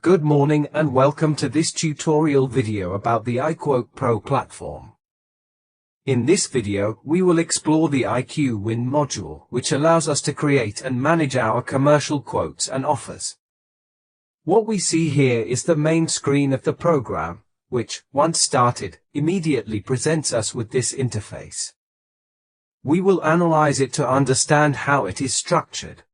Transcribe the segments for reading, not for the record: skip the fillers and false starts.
Good morning and welcome to this tutorial video about the iQuote Pro platform. In this video, we will explore the iQuoteWin module, which allows us to create and manage our commercial quotes and offers. What we see here is the main screen of the program, which, once started, immediately presents us with this interface. We will analyze it to understand how it is structured.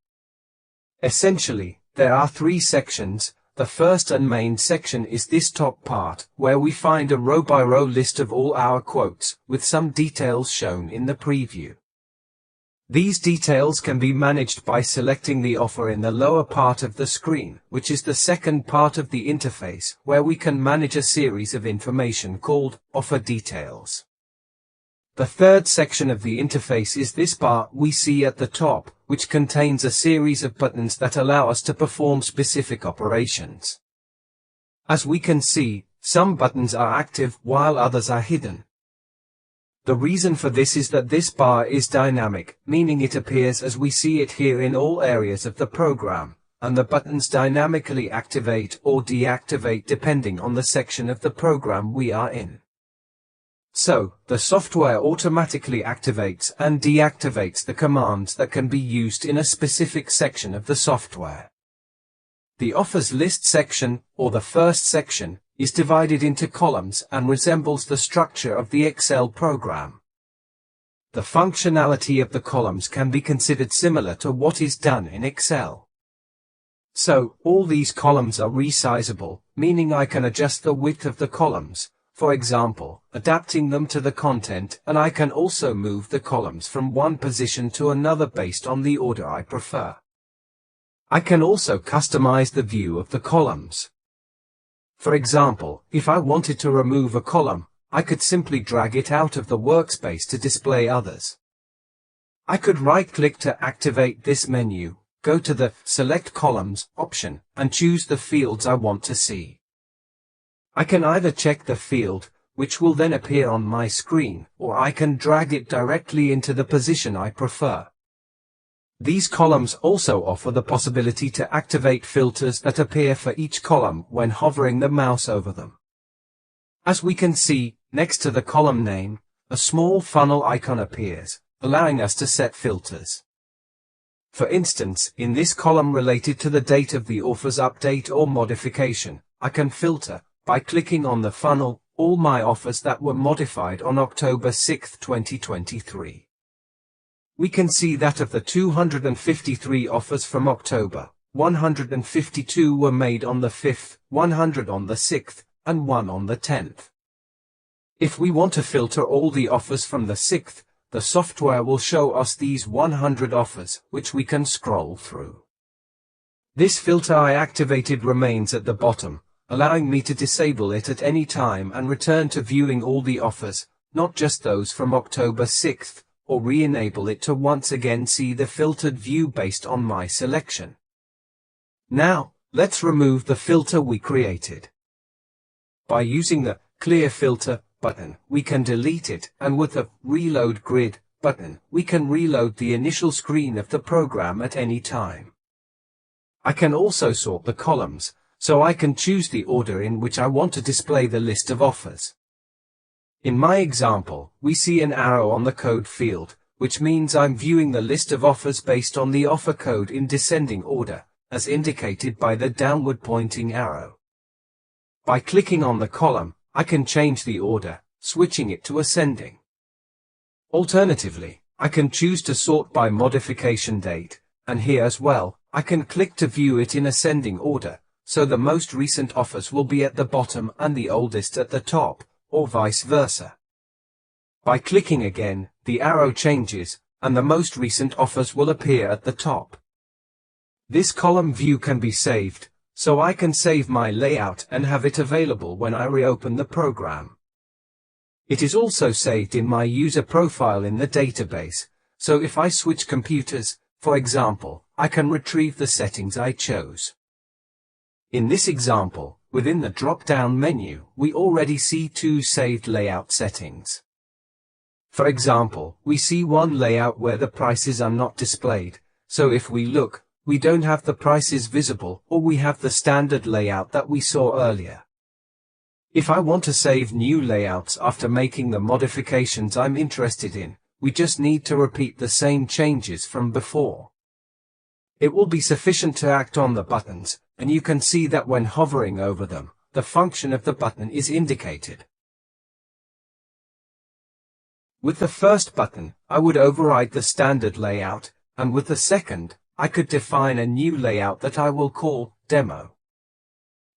Essentially, there are three sections. The first and main section is this top part, where we find a row-by-row list of all our quotes, with some details shown in the preview. These details can be managed by selecting the offer in the lower part of the screen, which is the second part of the interface, where we can manage a series of information called Offer Details. The third section of the interface is this part we see at the top, which contains a series of buttons that allow us to perform specific operations. As we can see, some buttons are active while others are hidden. The reason for this is that this bar is dynamic, meaning it appears as we see it here in all areas of the program, and the buttons dynamically activate or deactivate depending on the section of the program we are in. So, the software automatically activates and deactivates the commands that can be used in a specific section of the software. The offers list section, or the first section, is divided into columns and resembles the structure of the Excel program. The functionality of the columns can be considered similar to what is done in Excel. So, all these columns are resizable, meaning I can adjust the width of the columns, for example, adapting them to the content, and I can also move the columns from one position to another based on the order I prefer. I can also customize the view of the columns. For example, if I wanted to remove a column, I could simply drag it out of the workspace to display others. I could right-click to activate this menu, go to the Select Columns option, and choose the fields I want to see. I can either check the field, which will then appear on my screen, or I can drag it directly into the position I prefer. These columns also offer the possibility to activate filters that appear for each column when hovering the mouse over them. As we can see, next to the column name, a small funnel icon appears, allowing us to set filters. For instance, in this column related to the date of the offer's update or modification, I can filter, by clicking on the funnel, all my offers that were modified on October 6, 2023. We can see that of the 253 offers from October, 152 were made on the 5th, 100 on the 6th, and 1 on the 10th. If we want to filter all the offers from the 6th, the software will show us these 100 offers, which we can scroll through. This filter I activated remains at the bottom, allowing me to disable it at any time and return to viewing all the offers, not just those from October 6th, or re-enable it to once again see the filtered view based on my selection. Now, let's remove the filter we created. By using the Clear Filter button, we can delete it, and with the Reload Grid button, we can reload the initial screen of the program at any time. I can also sort the columns, so I can choose the order in which I want to display the list of offers. In my example, we see an arrow on the code field, which means I'm viewing the list of offers based on the offer code in descending order, as indicated by the downward pointing arrow. By clicking on the column, I can change the order, switching it to ascending. Alternatively, I can choose to sort by modification date, and here as well, I can click to view it in ascending order, so the most recent offers will be at the bottom and the oldest at the top, or vice versa. By clicking again, the arrow changes, and the most recent offers will appear at the top. This column view can be saved, so I can save my layout and have it available when I reopen the program. It is also saved in my user profile in the database, so if I switch computers, for example, I can retrieve the settings I chose. In this example, within the drop-down menu, we already see two saved layout settings. For example, we see one layout where the prices are not displayed, so if we look, we don't have the prices visible, or we have the standard layout that we saw earlier. If I want to save new layouts after making the modifications I'm interested in, we just need to repeat the same changes from before. It will be sufficient to act on the buttons, and you can see that when hovering over them, the function of the button is indicated. With the first button, I would override the standard layout, and with the second, I could define a new layout that I will call Demo.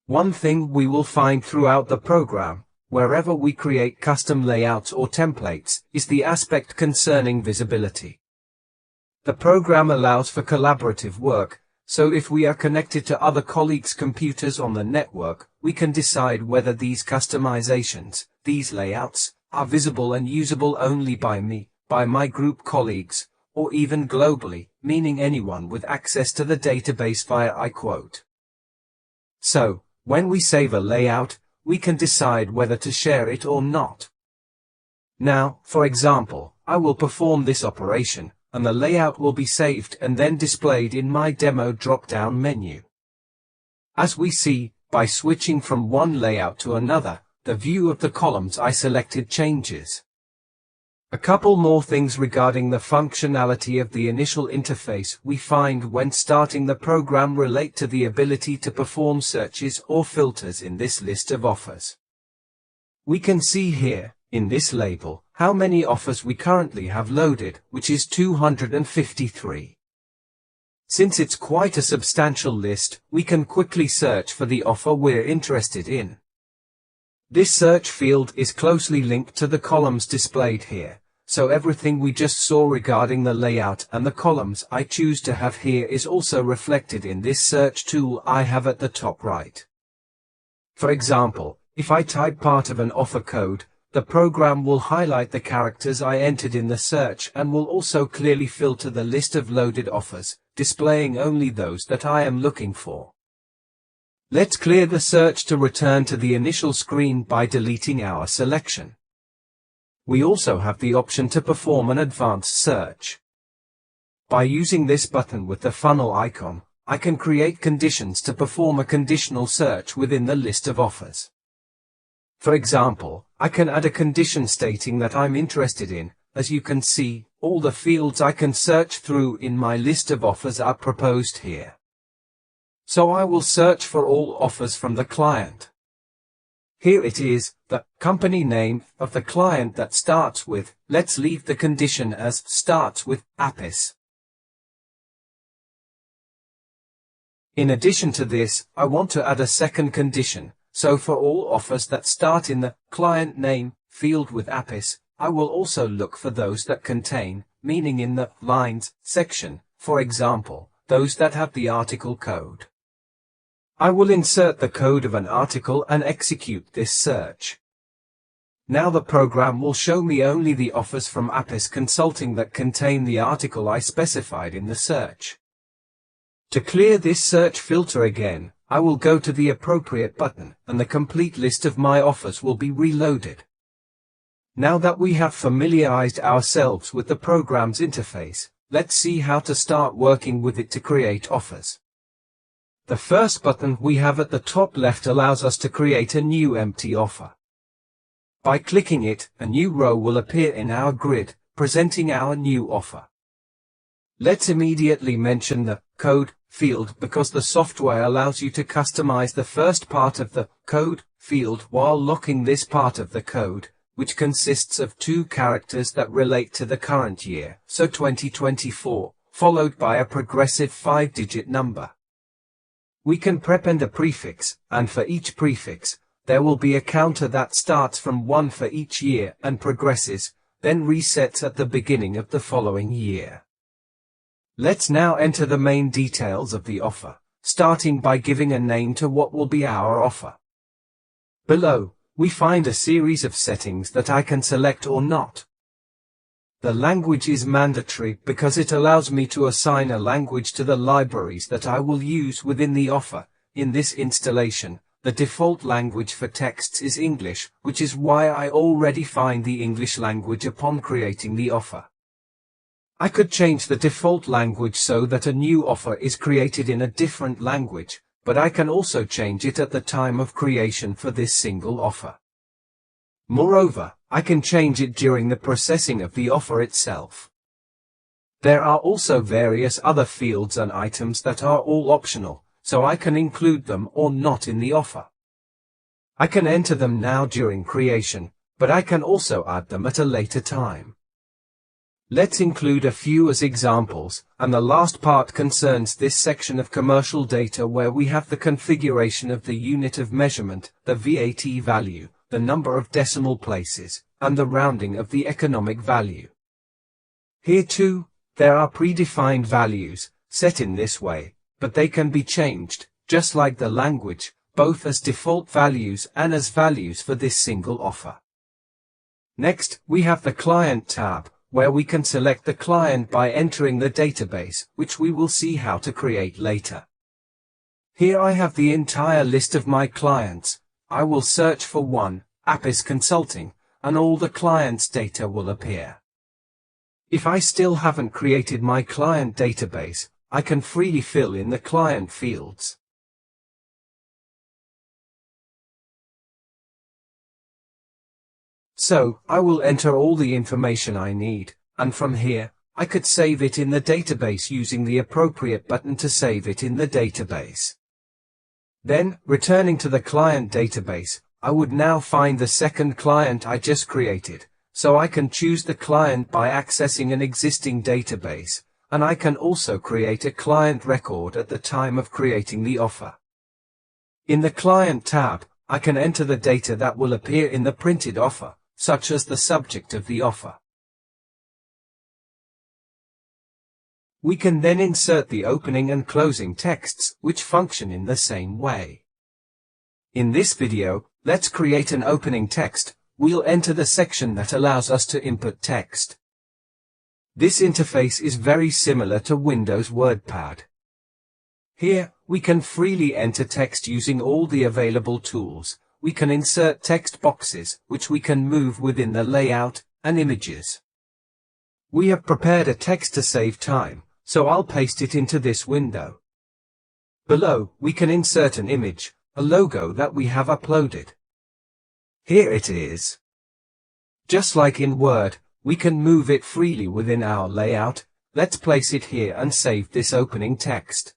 One thing we will find throughout the program, wherever we create custom layouts or templates, is the aspect concerning visibility. The program allows for collaborative work, so if we are connected to other colleagues' computers on the network, we can decide whether these customizations, these layouts, are visible and usable only by me, by my group colleagues, or even globally, meaning anyone with access to the database via iQuote. So, when we save a layout, we can decide whether to share it or not. Now, for example, I will perform this operation, and the layout will be saved and then displayed in my demo drop-down menu. As we see, by switching from one layout to another, the view of the columns I selected changes. A couple more things regarding the functionality of the initial interface we find when starting the program relate to the ability to perform searches or filters in this list of offers. We can see here, in this label, how many offers we currently have loaded, which is 253. Since it's quite a substantial list, we can quickly search for the offer we're interested in. This search field is closely linked to the columns displayed here, so everything we just saw regarding the layout and the columns I choose to have here is also reflected in this search tool I have at the top right. For example, if I type part of an offer code, the program will highlight the characters I entered in the search and will also clearly filter the list of loaded offers, displaying only those that I am looking for. Let's clear the search to return to the initial screen by deleting our selection. We also have the option to perform an advanced search. By using this button with the funnel icon, I can create conditions to perform a conditional search within the list of offers. For example, I can add a condition stating that I'm interested in. As you can see, all the fields I can search through in my list of offers are proposed here. So I will search for all offers from the client. Here it is, the company name of the client that starts with, let's leave the condition as starts with Apis. In addition to this, I want to add a second condition, so for all offers that start in the client name field with Apis, I will also look for those that contain, meaning in the lines section, for example, those that have the article code. I will insert the code of an article and execute this search. Now the program will show me only the offers from Apis Consulting that contain the article I specified in the search. To clear this search filter again, I will go to the appropriate button, and the complete list of my offers will be reloaded. Now that we have familiarized ourselves with the program's interface, let's see how to start working with it to create offers. The first button we have at the top left allows us to create a new empty offer. By clicking it, a new row will appear in our grid, presenting our new offer. Let's immediately mention the code field because the software allows you to customize the first part of the code field while locking this part of the code, which consists of 2 characters that relate to the current year, so 2024, followed by a progressive 5-digit number. We can prepend a prefix, and for each prefix, there will be a counter that starts from 1 for each year and progresses, then resets at the beginning of the following year. Let's now enter the main details of the offer, starting by giving a name to what will be our offer. Below, we find a series of settings that I can select or not. The language is mandatory because it allows me to assign a language to the libraries that I will use within the offer. In this installation, the default language for texts is English, which is why I already find the English language upon creating the offer. I could change the default language so that a new offer is created in a different language, but I can also change it at the time of creation for this single offer. Moreover, I can change it during the processing of the offer itself. There are also various other fields and items that are all optional, so I can include them or not in the offer. I can enter them now during creation, but I can also add them at a later time. Let's include a few as examples, and the last part concerns this section of commercial data where we have the configuration of the unit of measurement, the VAT value, the number of decimal places, and the rounding of the economic value. Here too, there are predefined values, set in this way, but they can be changed, just like the language, both as default values and as values for this single offer. Next, we have the Client tab, where we can select the client by entering the database, which we will see how to create later. Here I have the entire list of my clients. I will search for one, Apis Consulting, and all the clients' data will appear. If I still haven't created my client database, I can freely fill in the client fields. So, I will enter all the information I need, and from here, I could save it in the database using the appropriate button to save it in the database. Then, returning to the client database, I would now find the second client I just created, so I can choose the client by accessing an existing database, and I can also create a client record at the time of creating the offer. In the Client tab, I can enter the data that will appear in the printed offer, such as the subject of the offer. We can then insert the opening and closing texts, which function in the same way. In this video, let's create an opening text. We'll enter the section that allows us to input text. This interface is very similar to Windows WordPad. Here, we can freely enter text using all the available tools. We can insert text boxes, which we can move within the layout, and images. We have prepared a text to save time, so I'll paste it into this window. Below, we can insert an image, a logo that we have uploaded. Here it is. Just like in Word, we can move it freely within our layout. Let's place it here and save this opening text.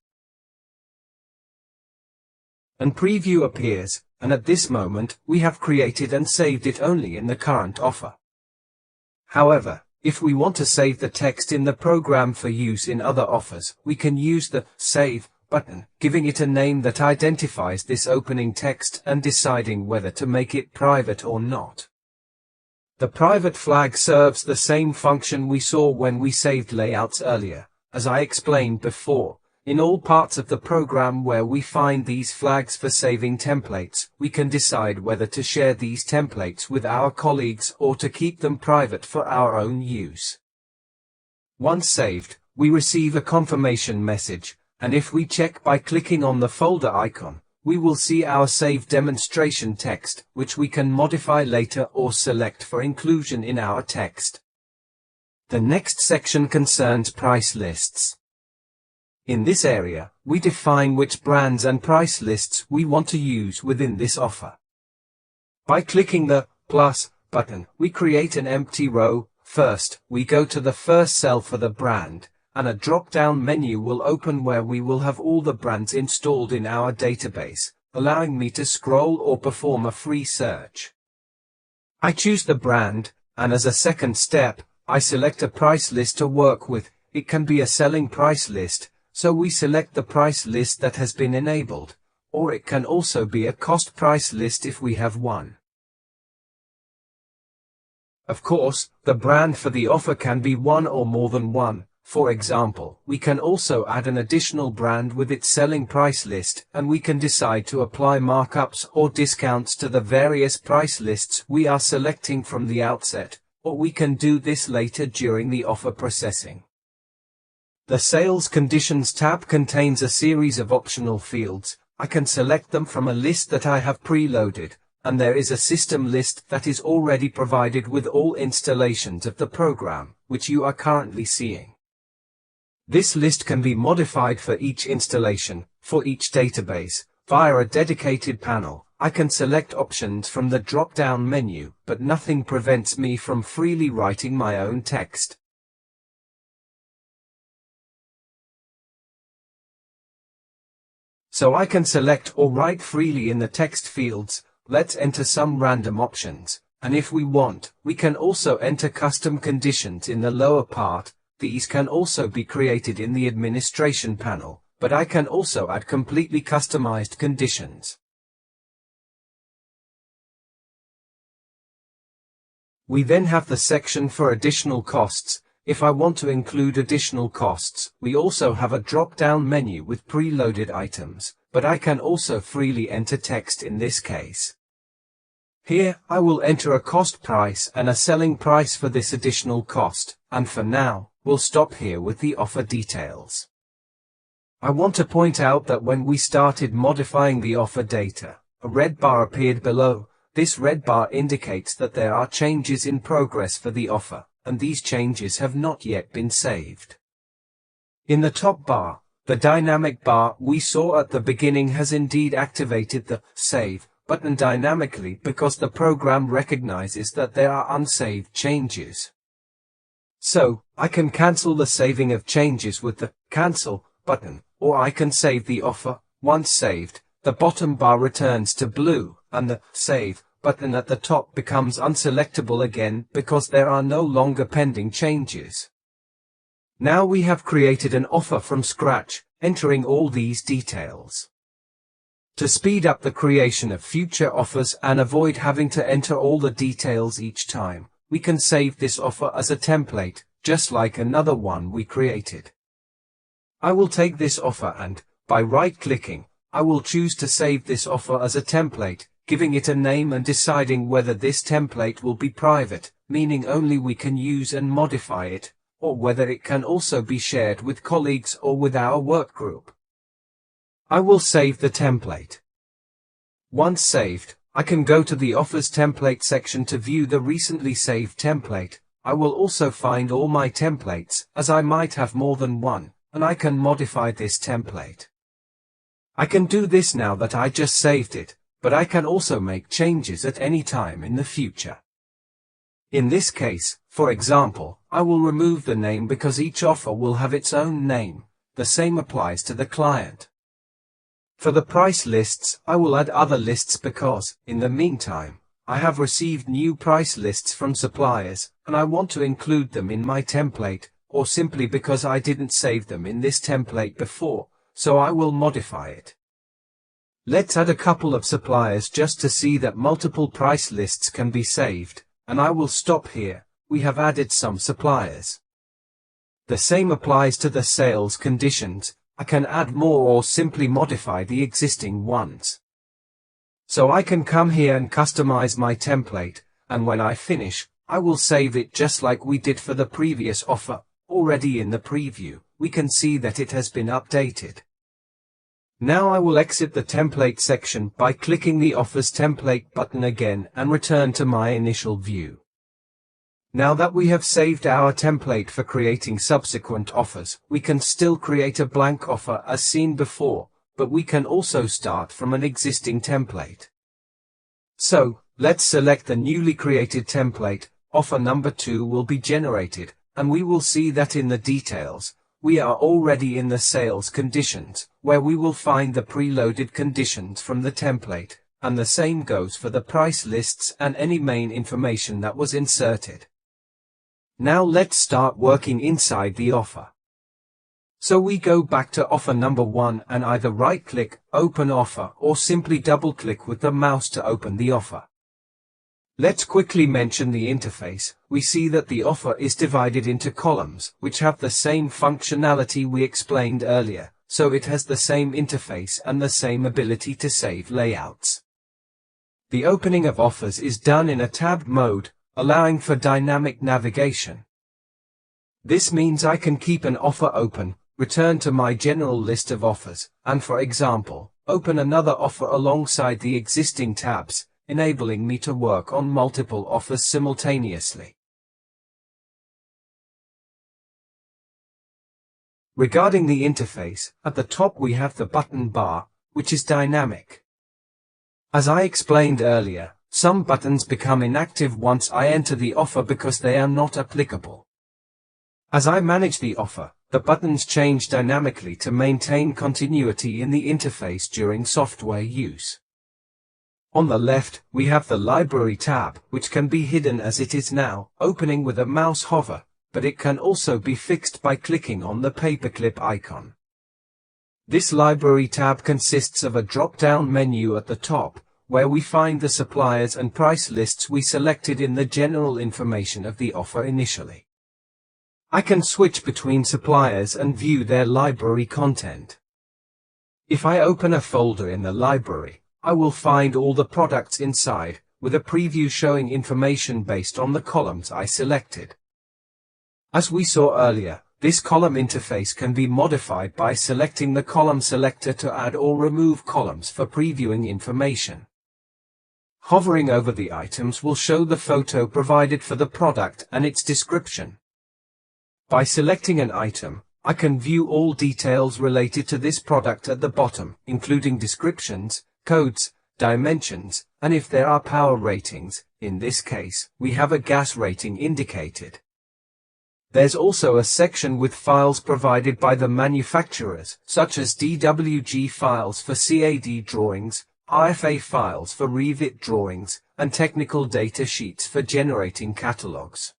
An preview appears, and at this moment, we have created and saved it only in the current offer. However, if we want to save the text in the program for use in other offers, we can use the Save button, giving it a name that identifies this opening text and deciding whether to make it private or not. The private flag serves the same function we saw when we saved layouts earlier. As I explained before, in all parts of the program where we find these flags for saving templates, we can decide whether to share these templates with our colleagues or to keep them private for our own use. Once saved, we receive a confirmation message, and if we check by clicking on the folder icon, we will see our saved demonstration text, which we can modify later or select for inclusion in our text. The next section concerns price lists. In this area, we define which brands and price lists we want to use within this offer. By clicking the plus button, we create an empty row. First, we go to the first cell for the brand, and a drop-down menu will open where we will have all the brands installed in our database, allowing me to scroll or perform a free search. I choose the brand, and as a second step, I select a price list to work with. It can be a selling price list, so we select the price list that has been enabled, or it can also be a cost price list if we have one. Of course, the brand for the offer can be one or more than one. For example, we can also add an additional brand with its selling price list, and we can decide to apply markups or discounts to the various price lists we are selecting from the outset, or we can do this later during the offer processing. The Sales Conditions tab contains a series of optional fields. I can select them from a list that I have preloaded, and there is a system list that is already provided with all installations of the program, which you are currently seeing. This list can be modified for each installation, for each database, via a dedicated panel. I can select options from the drop-down menu, but nothing prevents me from freely writing my own text. So I can select or write freely in the text fields. Let's enter some random options, and if we want, we can also enter custom conditions in the lower part. These can also be created in the administration panel, but I can also add completely customized conditions. We then have the section for additional costs. If I want to include additional costs, we also have a drop-down menu with preloaded items, but I can also freely enter text in this case. Here, I will enter a cost price and a selling price for this additional cost, and for now, we'll stop here with the offer details. I want to point out that when we started modifying the offer data, a red bar appeared below. This red bar indicates that there are changes in progress for the offer, and these changes have not yet been saved. In the top bar, the dynamic bar we saw at the beginning has indeed activated the Save button dynamically because the program recognizes that there are unsaved changes. So, I can cancel the saving of changes with the Cancel button, or I can save the offer. Once saved, the bottom bar returns to blue, and the Save button at the top becomes unselectable again because there are no longer pending changes. Now we have created an offer from scratch, entering all these details. To speed up the creation of future offers and avoid having to enter all the details each time, we can save this offer as a template, just like another one we created. I will take this offer and, by right-clicking, I will choose to save this offer as a template, giving it a name and deciding whether this template will be private, meaning only we can use and modify it, or whether it can also be shared with colleagues or with our work group. I will save the template. Once saved, I can go to the Offers Template section to view the recently saved template. I will also find all my templates, as I might have more than one, and I can modify this template. I can do this now that I just saved it, but I can also make changes at any time in the future. In this case, for example, I will remove the name because each offer will have its own name. The same applies to the client. For the price lists, I will add other lists because, in the meantime, I have received new price lists from suppliers, and I want to include them in my template, or simply because I didn't save them in this template before, so I will modify it. Let's add a couple of suppliers just to see that multiple price lists can be saved, and I will stop here. We have added some suppliers. The same applies to the sales conditions. I can add more or simply modify the existing ones. So I can come here and customize my template, and when I finish, I will save it just like we did for the previous offer. Already in the preview, we can see that it has been updated. Now I will exit the template section by clicking the Offers Template button again and return to my initial view. Now that we have saved our template for creating subsequent offers, we can still create a blank offer as seen before, but we can also start from an existing template. So, let's select the newly created template. Offer number 2 will be generated, and we will see that in the details, we are already in the sales conditions, where we will find the preloaded conditions from the template, and the same goes for the price lists and any main information that was inserted. Now let's start working inside the offer. So we go back to offer number 1 and either right-click, open offer, or simply double-click with the mouse to open the offer. Let's quickly mention the interface. We see that the offer is divided into columns, which have the same functionality we explained earlier, so it has the same interface and the same ability to save layouts. The opening of offers is done in a tabbed mode, allowing for dynamic navigation. This means I can keep an offer open, return to my general list of offers, and for example, open another offer alongside the existing tabs. enabling me to work on multiple offers simultaneously. Regarding the interface, at the top we have the button bar, which is dynamic. As I explained earlier, some buttons become inactive once I enter the offer because they are not applicable. As I manage the offer, the buttons change dynamically to maintain continuity in the interface during software use. On the left, we have the Library tab, which can be hidden as it is now, opening with a mouse hover, but it can also be fixed by clicking on the paperclip icon. This Library tab consists of a drop-down menu at the top, where we find the suppliers and price lists we selected in the general information of the offer initially. I can switch between suppliers and view their library content. If I open a folder in the library, I will find all the products inside, with a preview showing information based on the columns I selected. As we saw earlier, this column interface can be modified by selecting the column selector to add or remove columns for previewing information. Hovering over the items will show the photo provided for the product and its description. By selecting an item, I can view all details related to this product at the bottom, including descriptions, codes, dimensions, and if there are power ratings. In this case, we have a gas rating indicated. There's also a section with files provided by the manufacturers, such as DWG files for CAD drawings, IFA files for Revit drawings, and technical data sheets for generating catalogs.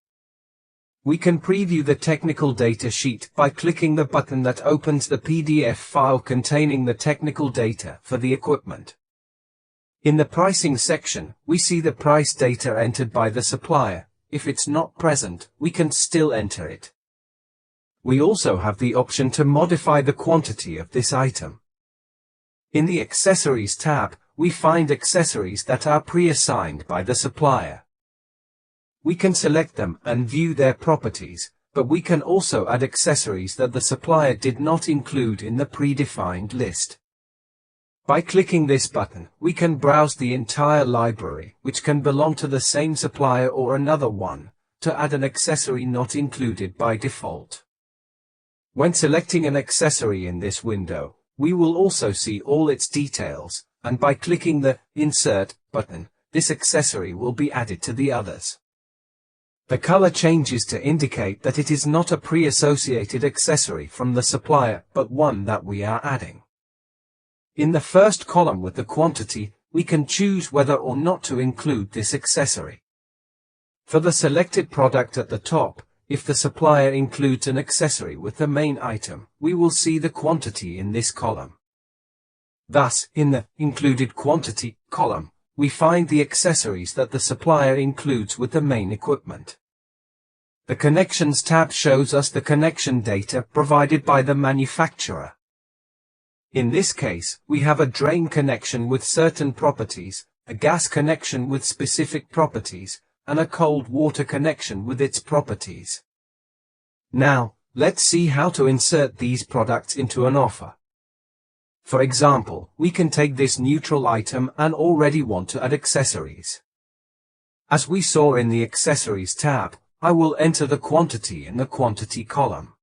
We can preview the technical data sheet by clicking the button that opens the PDF file containing the technical data for the equipment. In the pricing section, we see the price data entered by the supplier. If it's not present, we can still enter it. We also have the option to modify the quantity of this item. In the Accessories tab, we find accessories that are pre-assigned by the supplier. We can select them and view their properties, but we can also add accessories that the supplier did not include in the predefined list. By clicking this button, we can browse the entire library, which can belong to the same supplier or another one, to add an accessory not included by default. When selecting an accessory in this window, we will also see all its details, and by clicking the Insert button, this accessory will be added to the others. The color changes to indicate that it is not a pre-associated accessory from the supplier, but one that we are adding. In the first column with the quantity, we can choose whether or not to include this accessory. For the selected product at the top, if the supplier includes an accessory with the main item, we will see the quantity in this column. Thus, in the Included Quantity column, we find the accessories that the supplier includes with the main equipment. The Connections tab shows us the connection data provided by the manufacturer. In this case, we have a drain connection with certain properties, a gas connection with specific properties, and a cold water connection with its properties. Now, let's see how to insert these products into an offer. For example, we can take this neutral item and already want to add accessories. As we saw in the Accessories tab, I will enter the quantity in the Quantity column.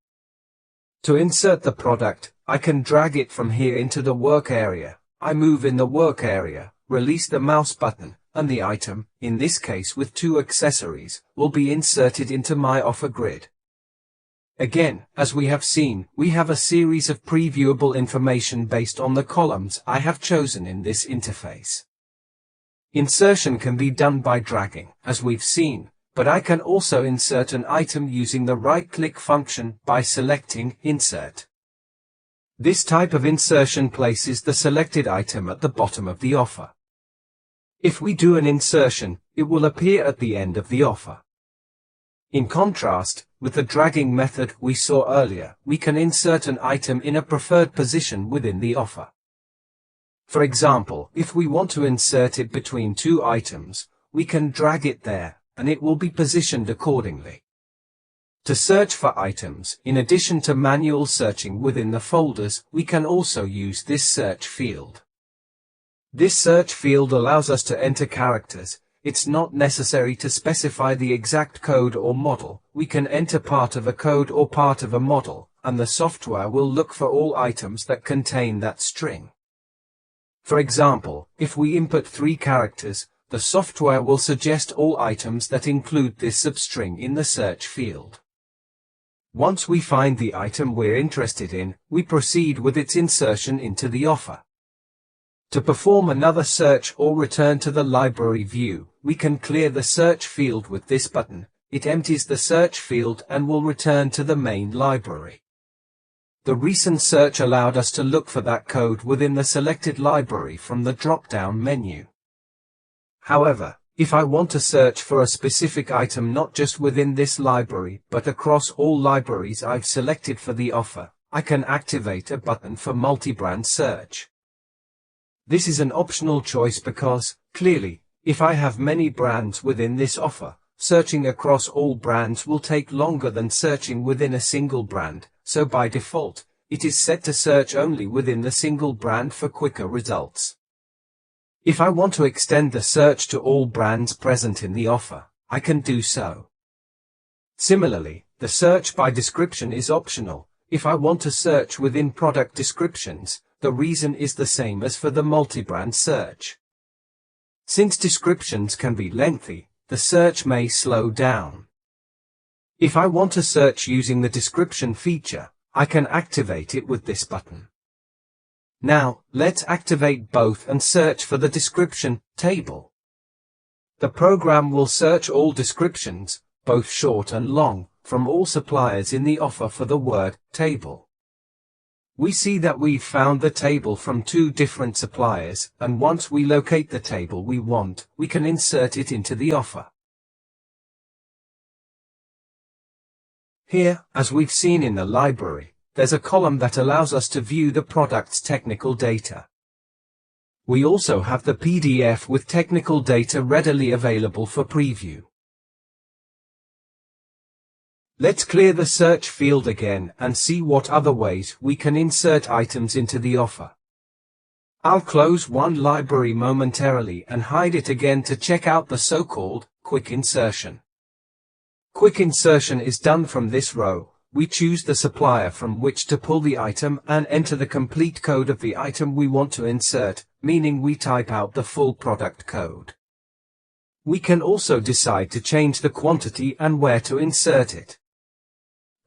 To insert the product, I can drag it from here into the work area. I move in the work area, release the mouse button, and the item, in this case with 2 accessories, will be inserted into my offer grid. Again, as we have seen, we have a series of previewable information based on the columns I have chosen in this interface. Insertion can be done by dragging, as we've seen, but I can also insert an item using the right-click function by selecting Insert. This type of insertion places the selected item at the bottom of the offer. If we do an insertion, it will appear at the end of the offer. In contrast, with the dragging method we saw earlier, we can insert an item in a preferred position within the offer. For example, if we want to insert it between 2 items, we can drag it there, and it will be positioned accordingly. To search for items, in addition to manual searching within the folders, we can also use this search field. This search field allows us to enter characters. It's not necessary to specify the exact code or model. We can enter part of a code or part of a model, and the software will look for all items that contain that string. For example, if we input 3 characters, the software will suggest all items that include this substring in the search field. Once we find the item we're interested in, we proceed with its insertion into the offer. To perform another search or return to the library view, we can clear the search field with this button. It empties the search field and will return to the main library. The recent search allowed us to look for that code within the selected library from the drop-down menu. However, if I want to search for a specific item not just within this library but across all libraries I've selected for the offer, I can activate a button for multi-brand search. This is an optional choice because, clearly, if I have many brands within this offer, searching across all brands will take longer than searching within a single brand, so by default, it is set to search only within the single brand for quicker results. If I want to extend the search to all brands present in the offer, I can do so. Similarly, the search by description is optional. If I want to search within product descriptions, the reason is the same as for the multi-brand search. Since descriptions can be lengthy, the search may slow down. If I want to search using the description feature, I can activate it with this button. Now, let's activate both and search for the description table. The program will search all descriptions, both short and long, from all suppliers in the offer for the word table. We see that we've found the table from 2 different suppliers, and once we locate the table we want, we can insert it into the offer. Here, as we've seen in the library, there's a column that allows us to view the product's technical data. We also have the PDF with technical data readily available for preview. Let's clear the search field again and see what other ways we can insert items into the offer. I'll close one library momentarily and hide it again to check out the so-called quick insertion. Quick insertion is done from this row. We choose the supplier from which to pull the item and enter the complete code of the item we want to insert, meaning we type out the full product code. We can also decide to change the quantity and where to insert it.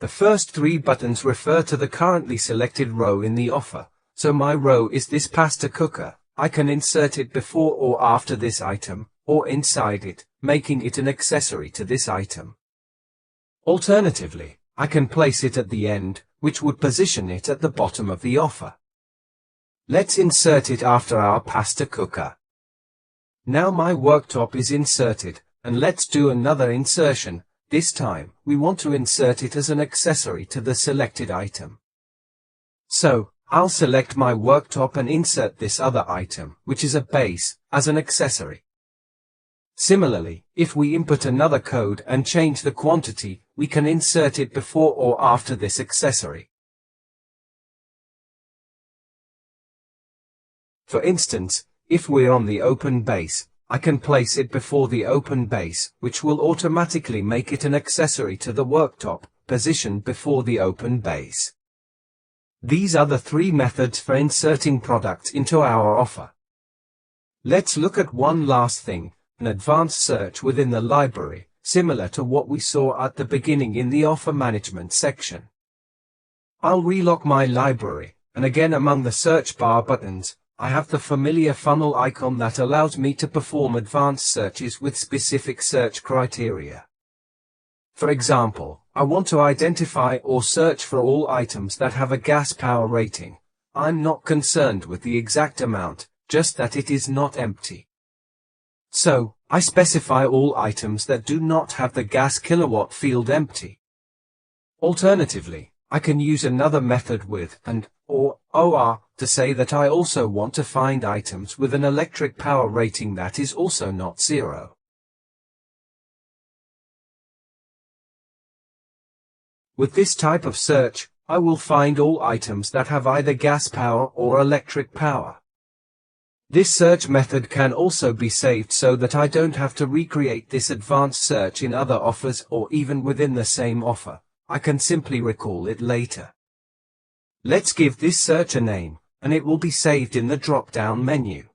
The first 3 buttons refer to the currently selected row in the offer, so my row is this pasta cooker. I can insert it before or after this item, or inside it, making it an accessory to this item. Alternatively, I can place it at the end, which would position it at the bottom of the offer. Let's insert it after our pasta cooker. Now my worktop is inserted, and let's do another insertion. This time, we want to insert it as an accessory to the selected item. So, I'll select my worktop and insert this other item, which is a base, as an accessory. Similarly, if we input another code and change the quantity, we can insert it before or after this accessory. For instance, if we're on the open base, I can place it before the open base, which will automatically make it an accessory to the worktop, positioned before the open base. These are the 3 methods for inserting products into our offer. Let's look at one last thing, an advanced search within the library, similar to what we saw at the beginning in the offer management section. I'll relock my library, and again among the search bar buttons, I have the familiar funnel icon that allows me to perform advanced searches with specific search criteria. For example, I want to identify or search for all items that have a gas power rating. I'm not concerned with the exact amount, just that it is not empty. So, I specify all items that do not have the gas kilowatt field empty. Alternatively, I can use another method with and, or to say that I also want to find items with an electric power rating that is also not 0. With this type of search, I will find all items that have either gas power or electric power. This search method can also be saved so that I don't have to recreate this advanced search in other offers or even within the same offer. I can simply recall it later. Let's give this search a name, and it will be saved in the drop-down menu.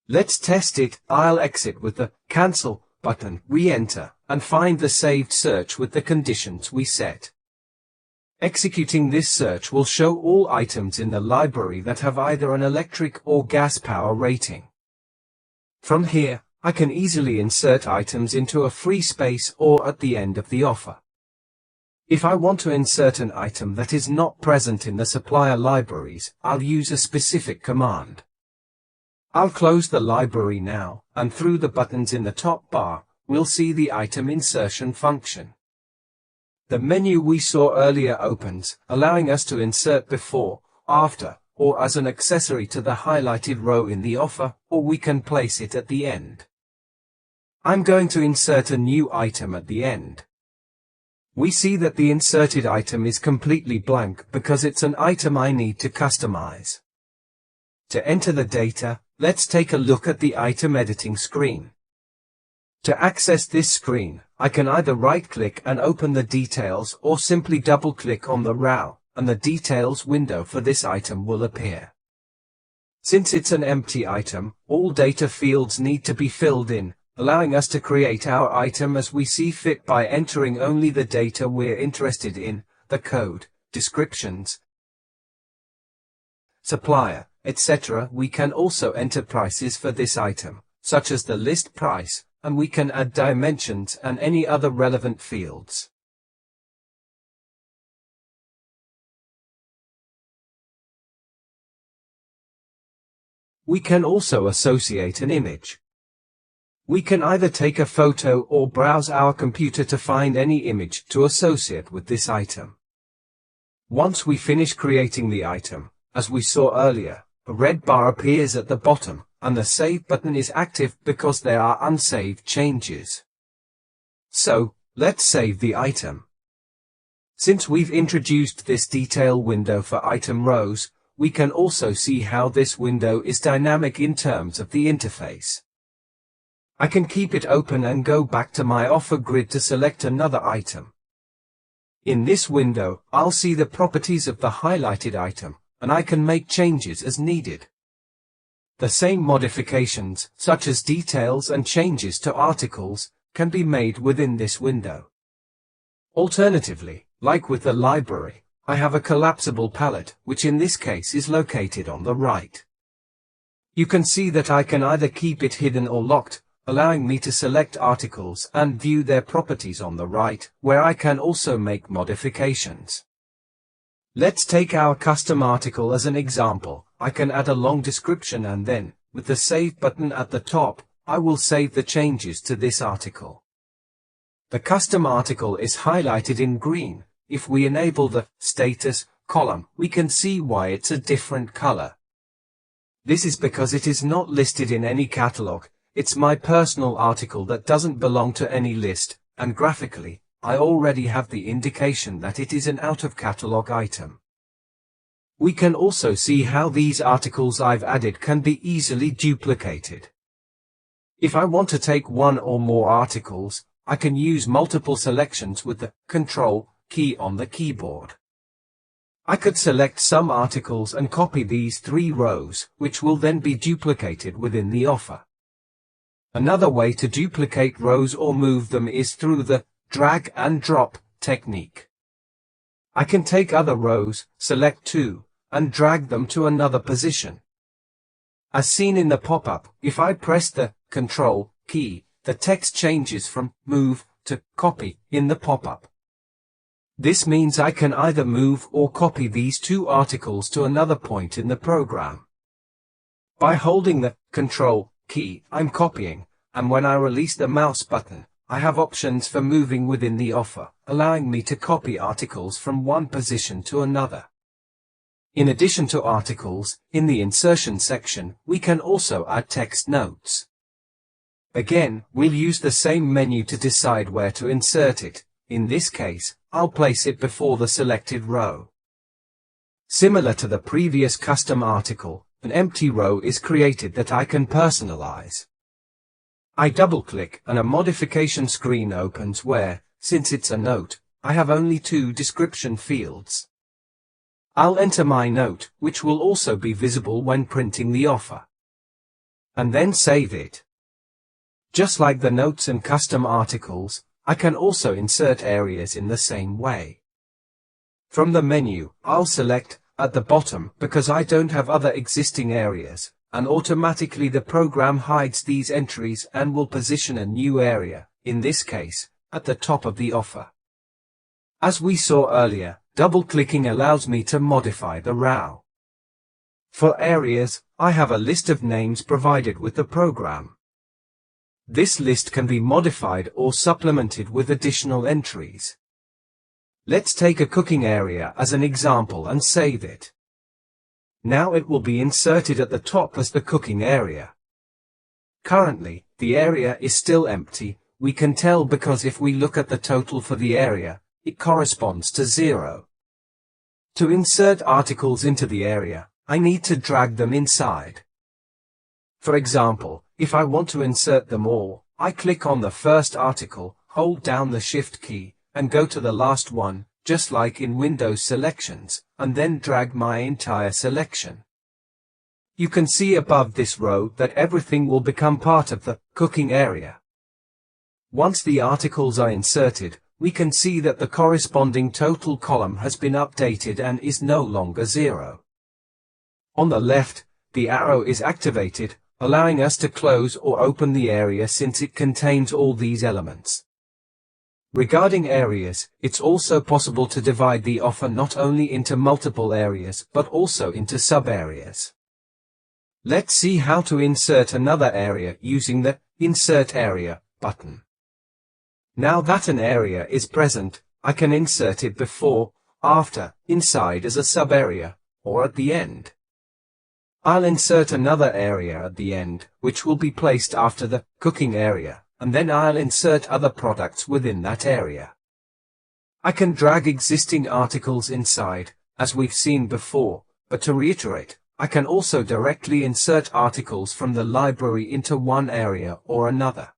Let's test it. I'll exit with the Cancel button, re-enter, and find the saved search with the conditions we set. Executing this search will show all items in the library that have either an electric or gas power rating. From here, I can easily insert items into a free space or at the end of the offer. If I want to insert an item that is not present in the supplier libraries, I'll use a specific command. I'll close the library now, and through the buttons in the top bar, we'll see the item insertion function. The menu we saw earlier opens, allowing us to insert before, after, or as an accessory to the highlighted row in the offer, or we can place it at the end. I'm going to insert a new item at the end. We see that the inserted item is completely blank because it's an item I need to customize. To enter the data, let's take a look at the item editing screen. To access this screen, I can either right-click and open the details or simply double-click on the row, and the details window for this item will appear. Since it's an empty item, all data fields need to be filled in, allowing us to create our item as we see fit by entering only the data we're interested in, the code, descriptions, supplier, etc. We can also enter prices for this item, such as the list price, and we can add dimensions and any other relevant fields. We can also associate an image. We can either take a photo or browse our computer to find any image to associate with this item. Once we finish creating the item, as we saw earlier, a red bar appears at the bottom, and the Save button is active because there are unsaved changes. So, let's save the item. Since we've introduced this detail window for item rows, we can also see how this window is dynamic in terms of the interface. I can keep it open and go back to my offer grid to select another item. In this window, I'll see the properties of the highlighted item, and I can make changes as needed. The same modifications, such as details and changes to articles, can be made within this window. Alternatively, like with the library, I have a collapsible palette, which in this case is located on the right. You can see that I can either keep it hidden or locked, allowing me to select articles and view their properties on the right, where I can also make modifications. Let's take our custom article as an example. I can add a long description and then, with the Save button at the top, I will save the changes to this article. The custom article is highlighted in green. If we enable the Status column, we can see why it's a different color. This is because it is not listed in any catalog. It's my personal article that doesn't belong to any list, and graphically, I already have the indication that it is an out-of-catalog item. We can also see how these articles I've added can be easily duplicated. If I want to take one or more articles, I can use multiple selections with the Control key on the keyboard. I could select some articles and copy these 3 rows, which will then be duplicated within the offer. Another way to duplicate rows or move them is through the drag and drop technique. I can take other rows, select 2, and drag them to another position. As seen in the pop-up, if I press the Control key, the text changes from Move to Copy in the pop-up. This means I can either move or copy these 2 articles to another point in the program. By holding the Control key, I'm copying, and when I release the mouse button, I have options for moving within the offer, allowing me to copy articles from one position to another. In addition to articles, in the insertion section, we can also add text notes. Again, we'll use the same menu to decide where to insert it. In this case, I'll place it before the selected row. Similar to the previous custom article, an empty row is created that I can personalize. I double-click and a modification screen opens where, since it's a note, I have only 2 description fields. I'll enter my note, which will also be visible when printing the offer. And then save it. Just like the notes and custom articles, I can also insert areas in the same way. From the menu, I'll select at the bottom because I don't have other existing areas, and automatically the program hides these entries and will position a new area, in this case, at the top of the offer. As we saw earlier, double-clicking allows me to modify the row. For areas, I have a list of names provided with the program. This list can be modified or supplemented with additional entries. Let's take a cooking area as an example and save it. Now it will be inserted at the top as the cooking area. Currently, the area is still empty. We can tell because if we look at the total for the area, it corresponds to 0. To insert articles into the area, I need to drag them inside. For example, if I want to insert them all, I click on the first article, hold down the Shift key, and go to the last one, just like in Windows selections, and then drag my entire selection. You can see above this row that everything will become part of the cooking area. Once the articles are inserted, we can see that the corresponding total column has been updated and is no longer 0. On the left, the arrow is activated, allowing us to close or open the area since it contains all these elements. Regarding areas, it's also possible to divide the offer not only into multiple areas but also into sub-areas. Let's see how to insert another area using the Insert Area button. Now that an area is present, I can insert it before, after, inside as a sub-area, or at the end. I'll insert another area at the end, which will be placed after the cooking area, and then I'll insert other products within that area. I can drag existing articles inside, as we've seen before, but to reiterate, I can also directly insert articles from the library into one area or another.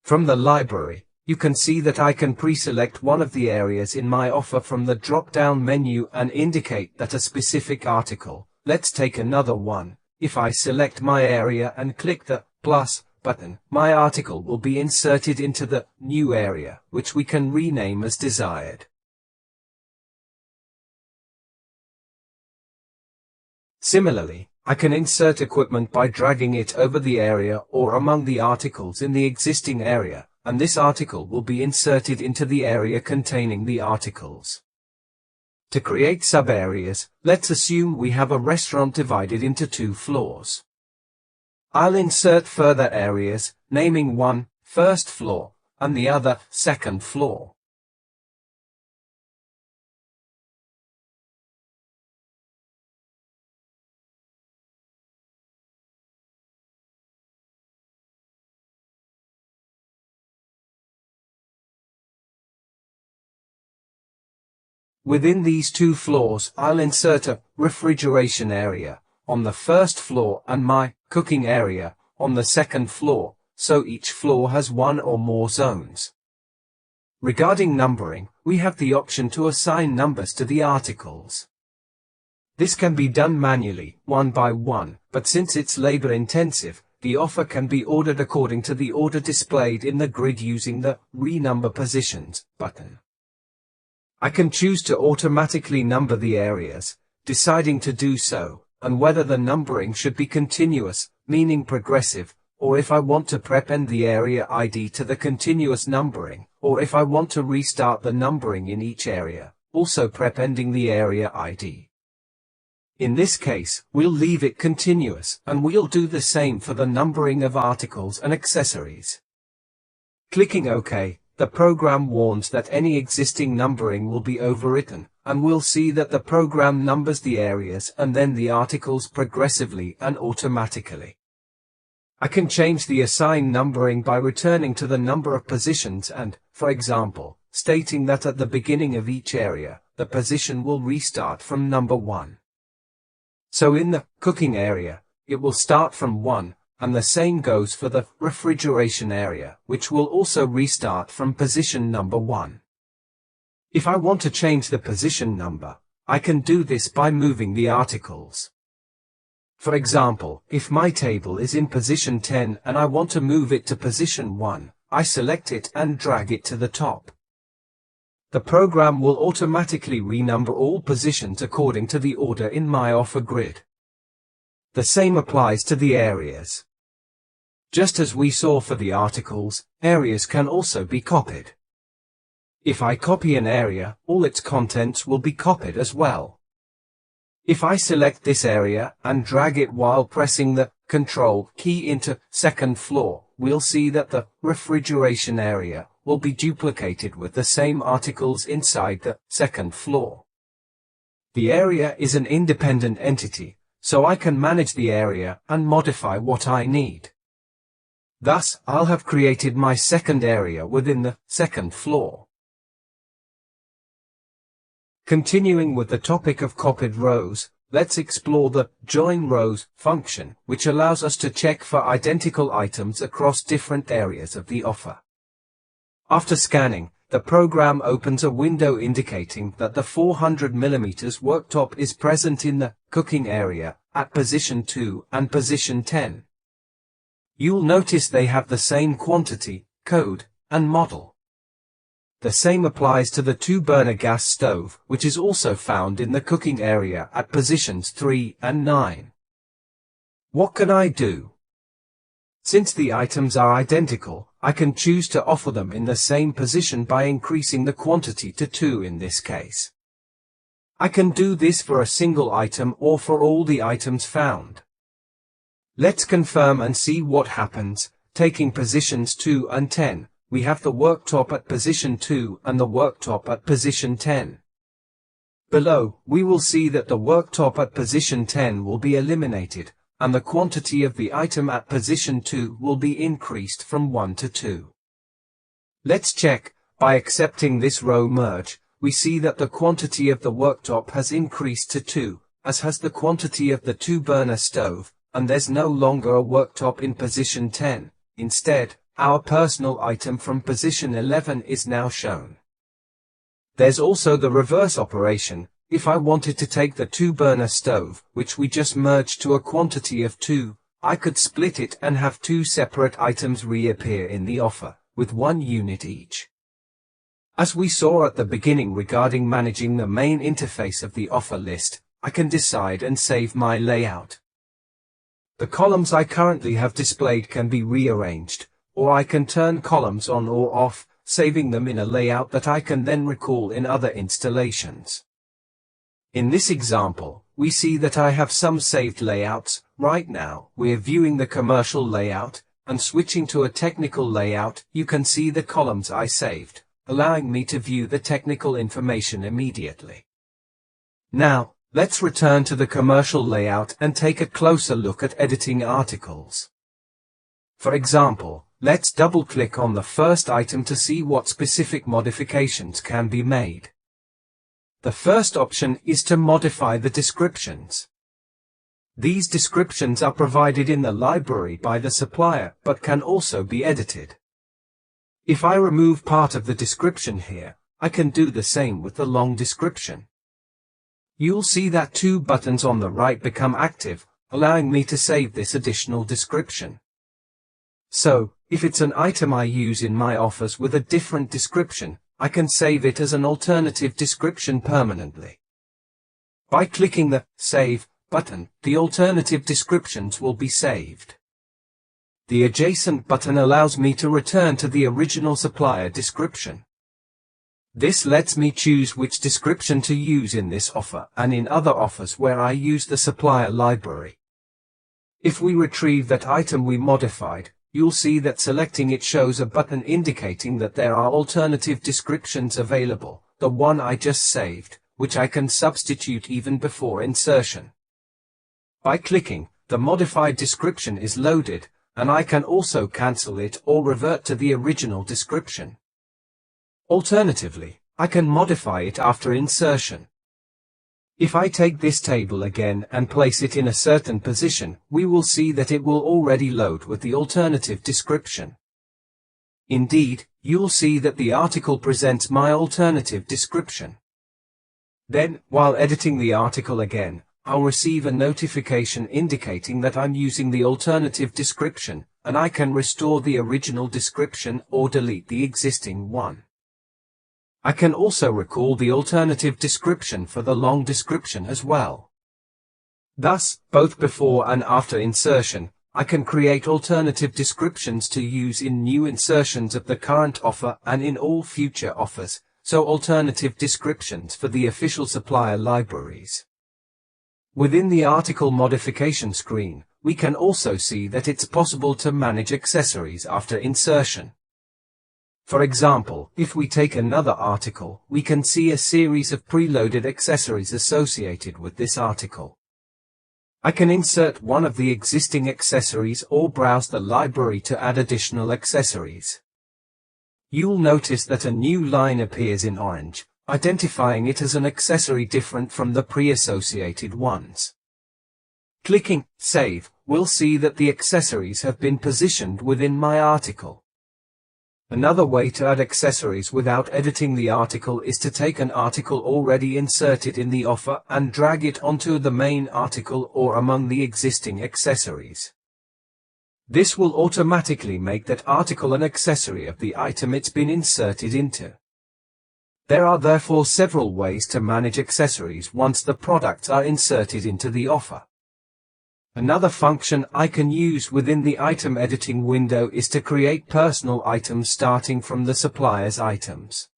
From the library, you can see that I can pre-select one of the areas in my offer from the drop-down menu and indicate that a specific article, let's take another one, if I select my area and click the plus button, my article will be inserted into the new area, which we can rename as desired. Similarly, I can insert equipment by dragging it over the area or among the articles in the existing area, and this article will be inserted into the area containing the articles. To create sub-areas, let's assume we have a restaurant divided into 2 floors. I'll insert further areas, naming one first floor, and the other second floor. Within these 2 floors, I'll insert a refrigeration area on the first floor and my cooking area on the second floor, so each floor has 1 or more zones. Regarding numbering, we have the option to assign numbers to the articles. This can be done manually, one by one, but since it's labor-intensive, the offer can be ordered according to the order displayed in the grid using the Renumber Positions button. I can choose to automatically number the areas, deciding to do so, and whether the numbering should be continuous, meaning progressive, or if I want to prepend the area ID to the continuous numbering, or if I want to restart the numbering in each area, also prepending the area ID. In this case, we'll leave it continuous, and we'll do the same for the numbering of articles and accessories. Clicking OK, the program warns that any existing numbering will be overwritten, and we'll see that the program numbers the areas and then the articles progressively and automatically. I can change the assigned numbering by returning to the number of positions and, for example, stating that at the beginning of each area, the position will restart from number 1. So in the cooking area, it will start from 1, and the same goes for the refrigeration area, which will also restart from position number 1. If I want to change the position number, I can do this by moving the articles. For example, if my table is in position 10 and I want to move it to position 1, I select it and drag it to the top. The program will automatically renumber all positions according to the order in my offer grid. The same applies to the areas. Just as we saw for the articles, areas can also be copied. If I copy an area, all its contents will be copied as well. If I select this area and drag it while pressing the Control key into second floor, we'll see that the refrigeration area will be duplicated with the same articles inside the second floor. The area is an independent entity, so I can manage the area and modify what I need. Thus, I'll have created my second area within the second floor. Continuing with the topic of copied rows, let's explore the Join Rows function, which allows us to check for identical items across different areas of the offer. After scanning, the program opens a window indicating that the 400mm worktop is present in the cooking area at position 2 and position 10. You'll notice they have the same quantity, code, and model. The same applies to the 2-burner gas stove, which is also found in the cooking area at positions 3 and 9. What can I do? Since the items are identical, I can choose to offer them in the same position by increasing the quantity to 2 in this case. I can do this for a single item or for all the items found. Let's confirm and see what happens. Taking positions 2 and 10, we have the worktop at position 2 and the worktop at position 10. Below, we will see that the worktop at position 10 will be eliminated, and the quantity of the item at position 2 will be increased from 1 to 2. Let's check. By accepting this row merge, we see that the quantity of the worktop has increased to 2, as has the quantity of the 2-burner stove, and there's no longer a worktop in position 10. Instead, our personal item from position 11 is now shown. There's also the reverse operation. If I wanted to take the 2-burner stove, which we just merged to a quantity of 2, I could split it and have 2 separate items reappear in the offer, with 1 unit each. As we saw at the beginning regarding managing the main interface of the offer list, I can decide and save my layout. The columns I currently have displayed can be rearranged, or I can turn columns on or off, saving them in a layout that I can then recall in other installations. In this example, we see that I have some saved layouts. Right now, we're viewing the commercial layout, and switching to a technical layout, you can see the columns I saved, allowing me to view the technical information immediately. Now, let's return to the commercial layout and take a closer look at editing articles. For example, let's double-click on the first item to see what specific modifications can be made. The first option is to modify the descriptions. These descriptions are provided in the library by the supplier, but can also be edited. If I remove part of the description here, I can do the same with the long description. You'll see that 2 buttons on the right become active, allowing me to save this additional description. So, if it's an item I use in my offers with a different description, I can save it as an alternative description permanently. By clicking the Save button, the alternative descriptions will be saved. The Adjacent button allows me to return to the original supplier description. This lets me choose which description to use in this offer and in other offers where I use the supplier library. If we retrieve that item we modified, you'll see that selecting it shows a button indicating that there are alternative descriptions available, the one I just saved, which I can substitute even before insertion. By clicking, the modified description is loaded, and I can also cancel it or revert to the original description. Alternatively, I can modify it after insertion. If I take this table again and place it in a certain position, we will see that it will already load with the alternative description. Indeed, you'll see that the article presents my alternative description. Then, while editing the article again, I'll receive a notification indicating that I'm using the alternative description, and I can restore the original description or delete the existing one. I can also recall the alternative description for the long description as well. Thus, both before and after insertion, I can create alternative descriptions to use in new insertions of the current offer and in all future offers, so alternative descriptions for the official supplier libraries. Within the article modification screen, we can also see that it's possible to manage accessories after insertion. For example, if we take another article, we can see a series of preloaded accessories associated with this article. I can insert one of the existing accessories or browse the library to add additional accessories. You'll notice that a new line appears in orange, identifying it as an accessory different from the pre-associated ones. Clicking Save, we'll see that the accessories have been positioned within my article. Another way to add accessories without editing the article is to take an article already inserted in the offer and drag it onto the main article or among the existing accessories. This will automatically make that article an accessory of the item it's been inserted into. There are therefore several ways to manage accessories once the products are inserted into the offer. Another function I can use within the item editing window is to create personal items starting from the supplier's items.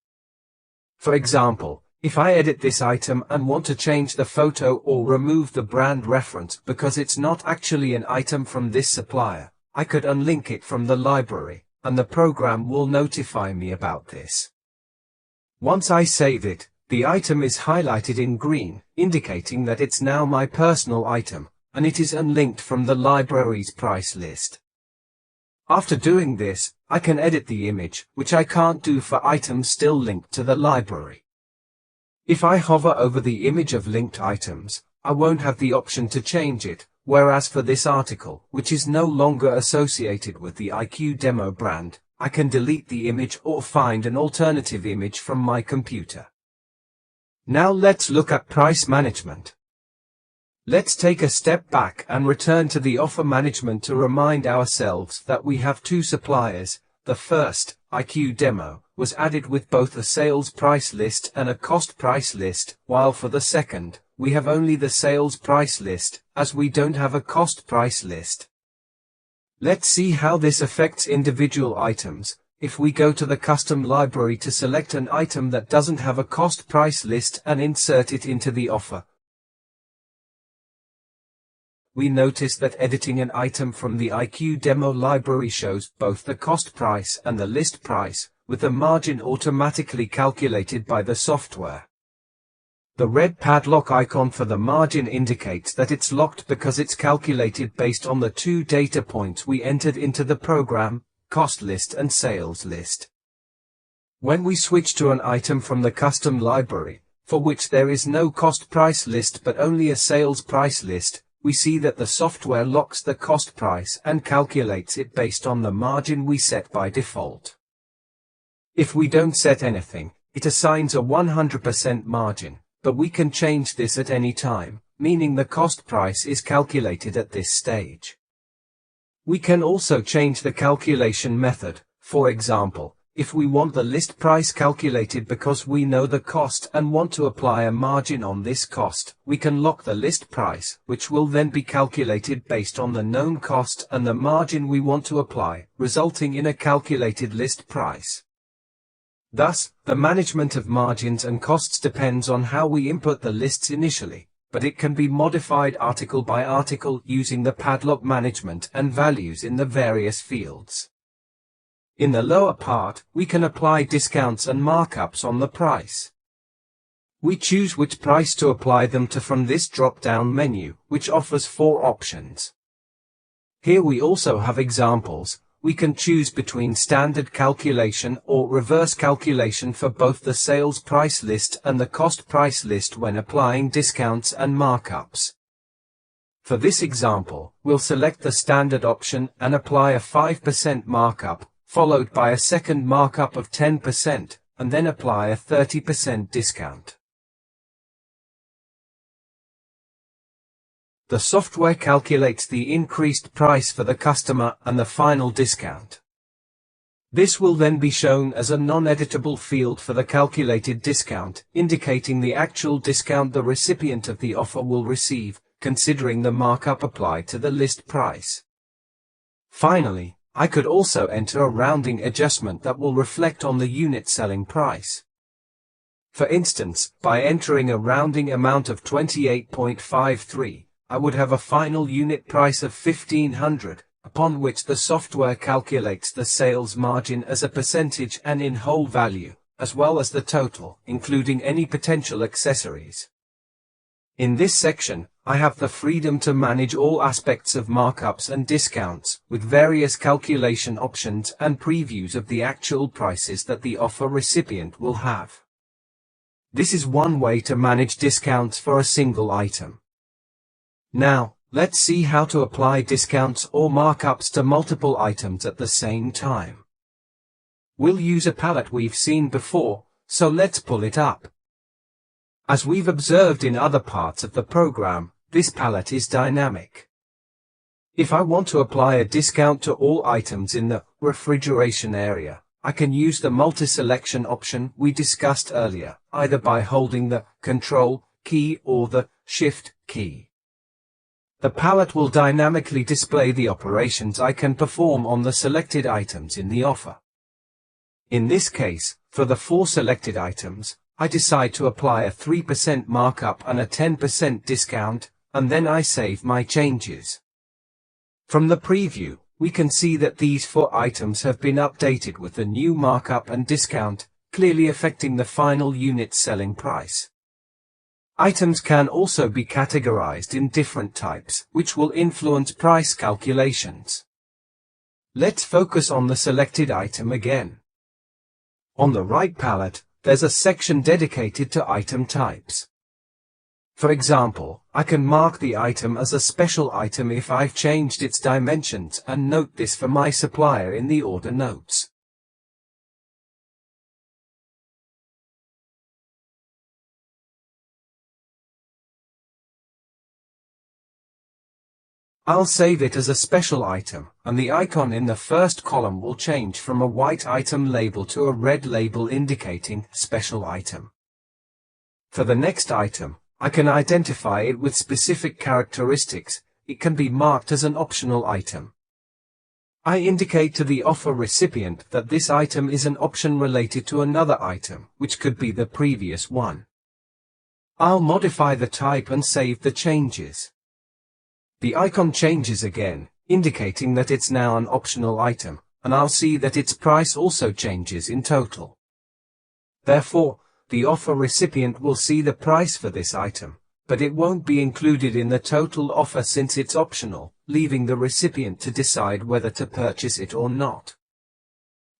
For example, if I edit this item and want to change the photo or remove the brand reference because it's not actually an item from this supplier, I could unlink it from the library, and the program will notify me about this. Once I save it, the item is highlighted in green, indicating that it's now my personal item, and it is unlinked from the library's price list. After doing this, I can edit the image, which I can't do for items still linked to the library. If I hover over the image of linked items, I won't have the option to change it, whereas for this article, which is no longer associated with the iQdemo brand, I can delete the image or find an alternative image from my computer. Now let's look at price management. Let's take a step back and return to the offer management to remind ourselves that we have two suppliers. The first, iQdemo, was added with both a sales price list and a cost price list, while for the second, we have only the sales price list, as we don't have a cost price list. Let's see how this affects individual items. If we go to the custom library to select an item that doesn't have a cost price list and insert it into the offer, we notice that editing an item from the iQdemo library shows both the cost price and the list price, with the margin automatically calculated by the software. The red padlock icon for the margin indicates that it's locked because it's calculated based on the two data points we entered into the program, cost list and sales list. When we switch to an item from the custom library, for which there is no cost price list but only a sales price list, we see that the software locks the cost price and calculates it based on the margin we set by default. If we don't set anything, it assigns a 100% margin, but we can change this at any time, meaning the cost price is calculated at this stage. We can also change the calculation method. For example, if we want the list price calculated because we know the cost and want to apply a margin on this cost, we can lock the list price, which will then be calculated based on the known cost and the margin we want to apply, resulting in a calculated list price. Thus, the management of margins and costs depends on how we input the lists initially, but it can be modified article by article using the padlock management and values in the various fields. In the lower part, we can apply discounts and markups on the price. We choose which price to apply them to from this drop-down menu, which offers 4 options. Here we also have examples, we can choose between standard calculation or reverse calculation for both the sales price list and the cost price list when applying discounts and markups. For this example, we'll select the standard option and apply a 5% markup, followed by a second markup of 10%, and then apply a 30% discount. The software calculates the increased price for the customer and the final discount. This will then be shown as a non-editable field for the calculated discount, indicating the actual discount the recipient of the offer will receive, considering the markup applied to the list price. Finally, I could also enter a rounding adjustment that will reflect on the unit selling price. For instance, by entering a rounding amount of 28.53, I would have a final unit price of $1,500, upon which the software calculates the sales margin as a percentage and in whole value, as well as the total, including any potential accessories. In this section, I have the freedom to manage all aspects of markups and discounts, with various calculation options and previews of the actual prices that the offer recipient will have. This is one way to manage discounts for a single item. Now, let's see how to apply discounts or markups to multiple items at the same time. We'll use a palette we've seen before, so let's pull it up. As we've observed in other parts of the program, this palette is dynamic. If I want to apply a discount to all items in the refrigeration area, I can use the multi-selection option we discussed earlier, either by holding the Control key or the Shift key. The palette will dynamically display the operations I can perform on the selected items in the offer. In this case, for the 4 selected items, I decide to apply a 3% markup and a 10% discount, and then I save my changes. From the preview, we can see that these 4 items have been updated with the new markup and discount, clearly affecting the final unit selling price. Items can also be categorized in different types, which will influence price calculations. Let's focus on the selected item again. On the right palette, there's a section dedicated to item types. For example, I can mark the item as a special item if I've changed its dimensions and note this for my supplier in the order notes. I'll save it as a special item, and the icon in the first column will change from a white item label to a red label indicating special item. For the next item, I can identify it with specific characteristics. It can be marked as an optional item. I indicate to the offer recipient that this item is an option related to another item, which could be the previous one. I'll modify the type and save the changes. The icon changes again, indicating that it's now an optional item, and I'll see that its price also changes in total. Therefore, the offer recipient will see the price for this item, but it won't be included in the total offer since it's optional, leaving the recipient to decide whether to purchase it or not.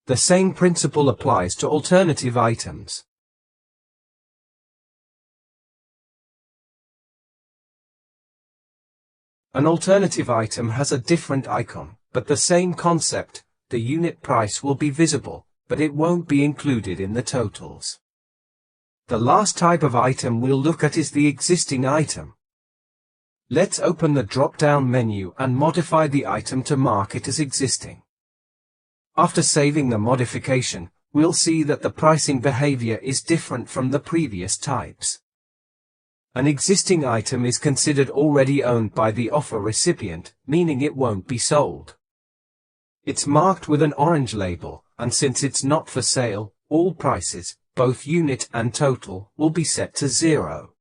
The same principle applies to alternative items. An alternative item has a different icon, but the same concept. The unit price will be visible, but it won't be included in the totals. The last type of item we'll look at is the existing item. Let's open the drop-down menu and modify the item to mark it as existing. After saving the modification, we'll see that the pricing behavior is different from the previous types. An existing item is considered already owned by the offer recipient, meaning it won't be sold. It's marked with an orange label, and since it's not for sale, all prices, both unit and total, will be set to 0.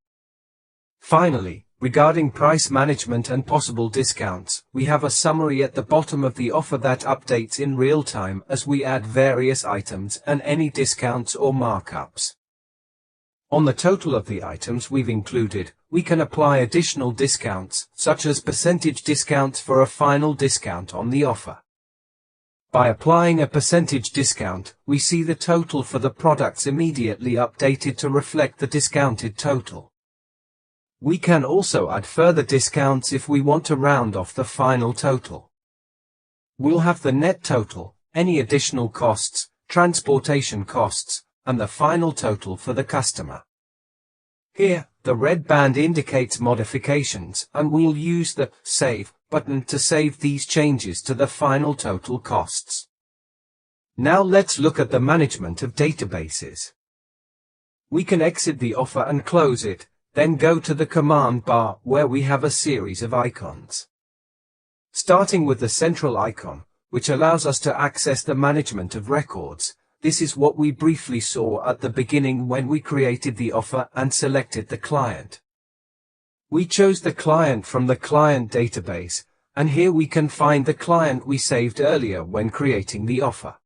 Finally, regarding price management and possible discounts, we have a summary at the bottom of the offer that updates in real time as we add various items and any discounts or markups. On the total of the items we've included, we can apply additional discounts, such as percentage discounts for a final discount on the offer. By applying a percentage discount, we see the total for the products immediately updated to reflect the discounted total. We can also add further discounts if we want to round off the final total. We'll have the net total, any additional costs, transportation costs, and the final total for the customer. Here, the red band indicates modifications, and we'll use the Save button to save these changes to the final total costs. Now let's look at the management of databases. We can exit the offer and close it, then go to the command bar where we have a series of icons. Starting with the central icon, which allows us to access the management of records. This is what we briefly saw at the beginning when we created the offer and selected the client. We chose the client from the client database, and here we can find the client we saved earlier when creating the offer.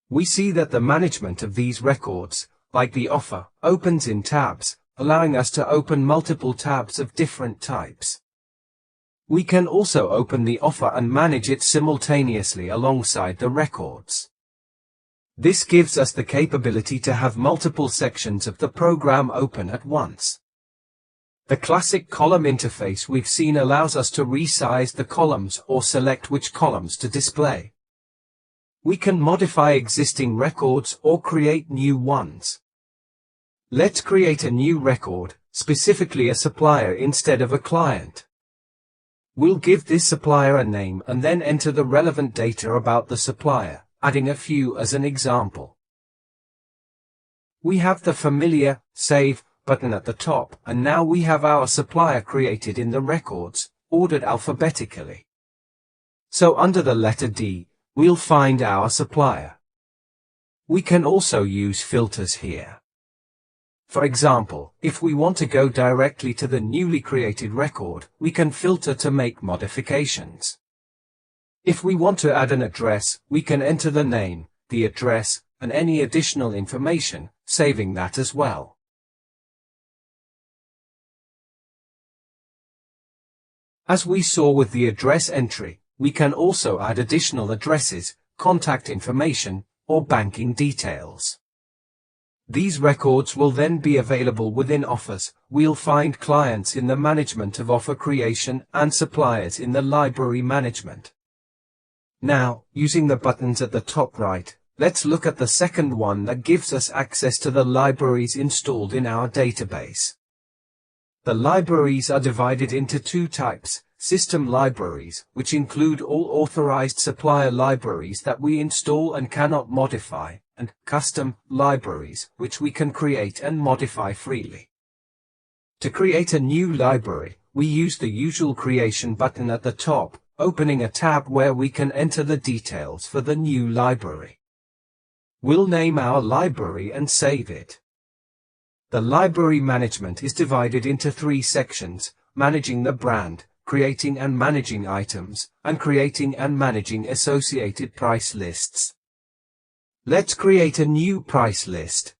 We see that the management of these records, like the offer, opens in tabs, allowing us to open multiple tabs of different types. We can also open the offer and manage it simultaneously alongside the records. This gives us the capability to have multiple sections of the program open at once. The classic column interface we've seen allows us to resize the columns or select which columns to display. We can modify existing records or create new ones. Let's create a new record, specifically a supplier instead of a client. We'll give this supplier a name and then enter the relevant data about the supplier, adding a few as an example. We have the familiar Save button at the top, and now we have our supplier created in the records, ordered alphabetically. So under the letter D, we'll find our supplier. We can also use filters here. For example, if we want to go directly to the newly created record, we can filter to make modifications. If we want to add an address, we can enter the name, the address, and any additional information, saving that as well. As we saw with the address entry, we can also add additional addresses, contact information, or banking details. These records will then be available within offers. We'll find clients in the management of offer creation and suppliers in the library management. Now, using the buttons at the top right, let's look at the second one that gives us access to the libraries installed in our database. The libraries are divided into two types: system libraries, which include all authorized supplier libraries that we install and cannot modify, and custom libraries, which we can create and modify freely. To create a new library, we use the usual creation button at the top, opening a tab where we can enter the details for the new library. We'll name our library and save it. The library management is divided into three sections: managing the brand, creating and managing items, and creating and managing associated price lists. Let's create a new price list.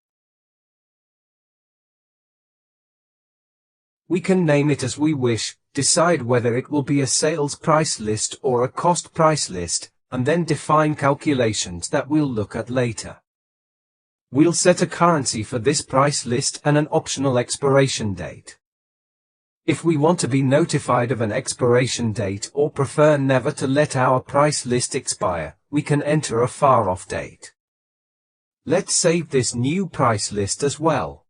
We can name it as we wish, decide whether it will be a sales price list or a cost price list, and then define calculations that we'll look at later. We'll set a currency for this price list and an optional expiration date. If we want to be notified of an expiration date or prefer never to let our price list expire, we can enter a far-off date. Let's save this new price list as well.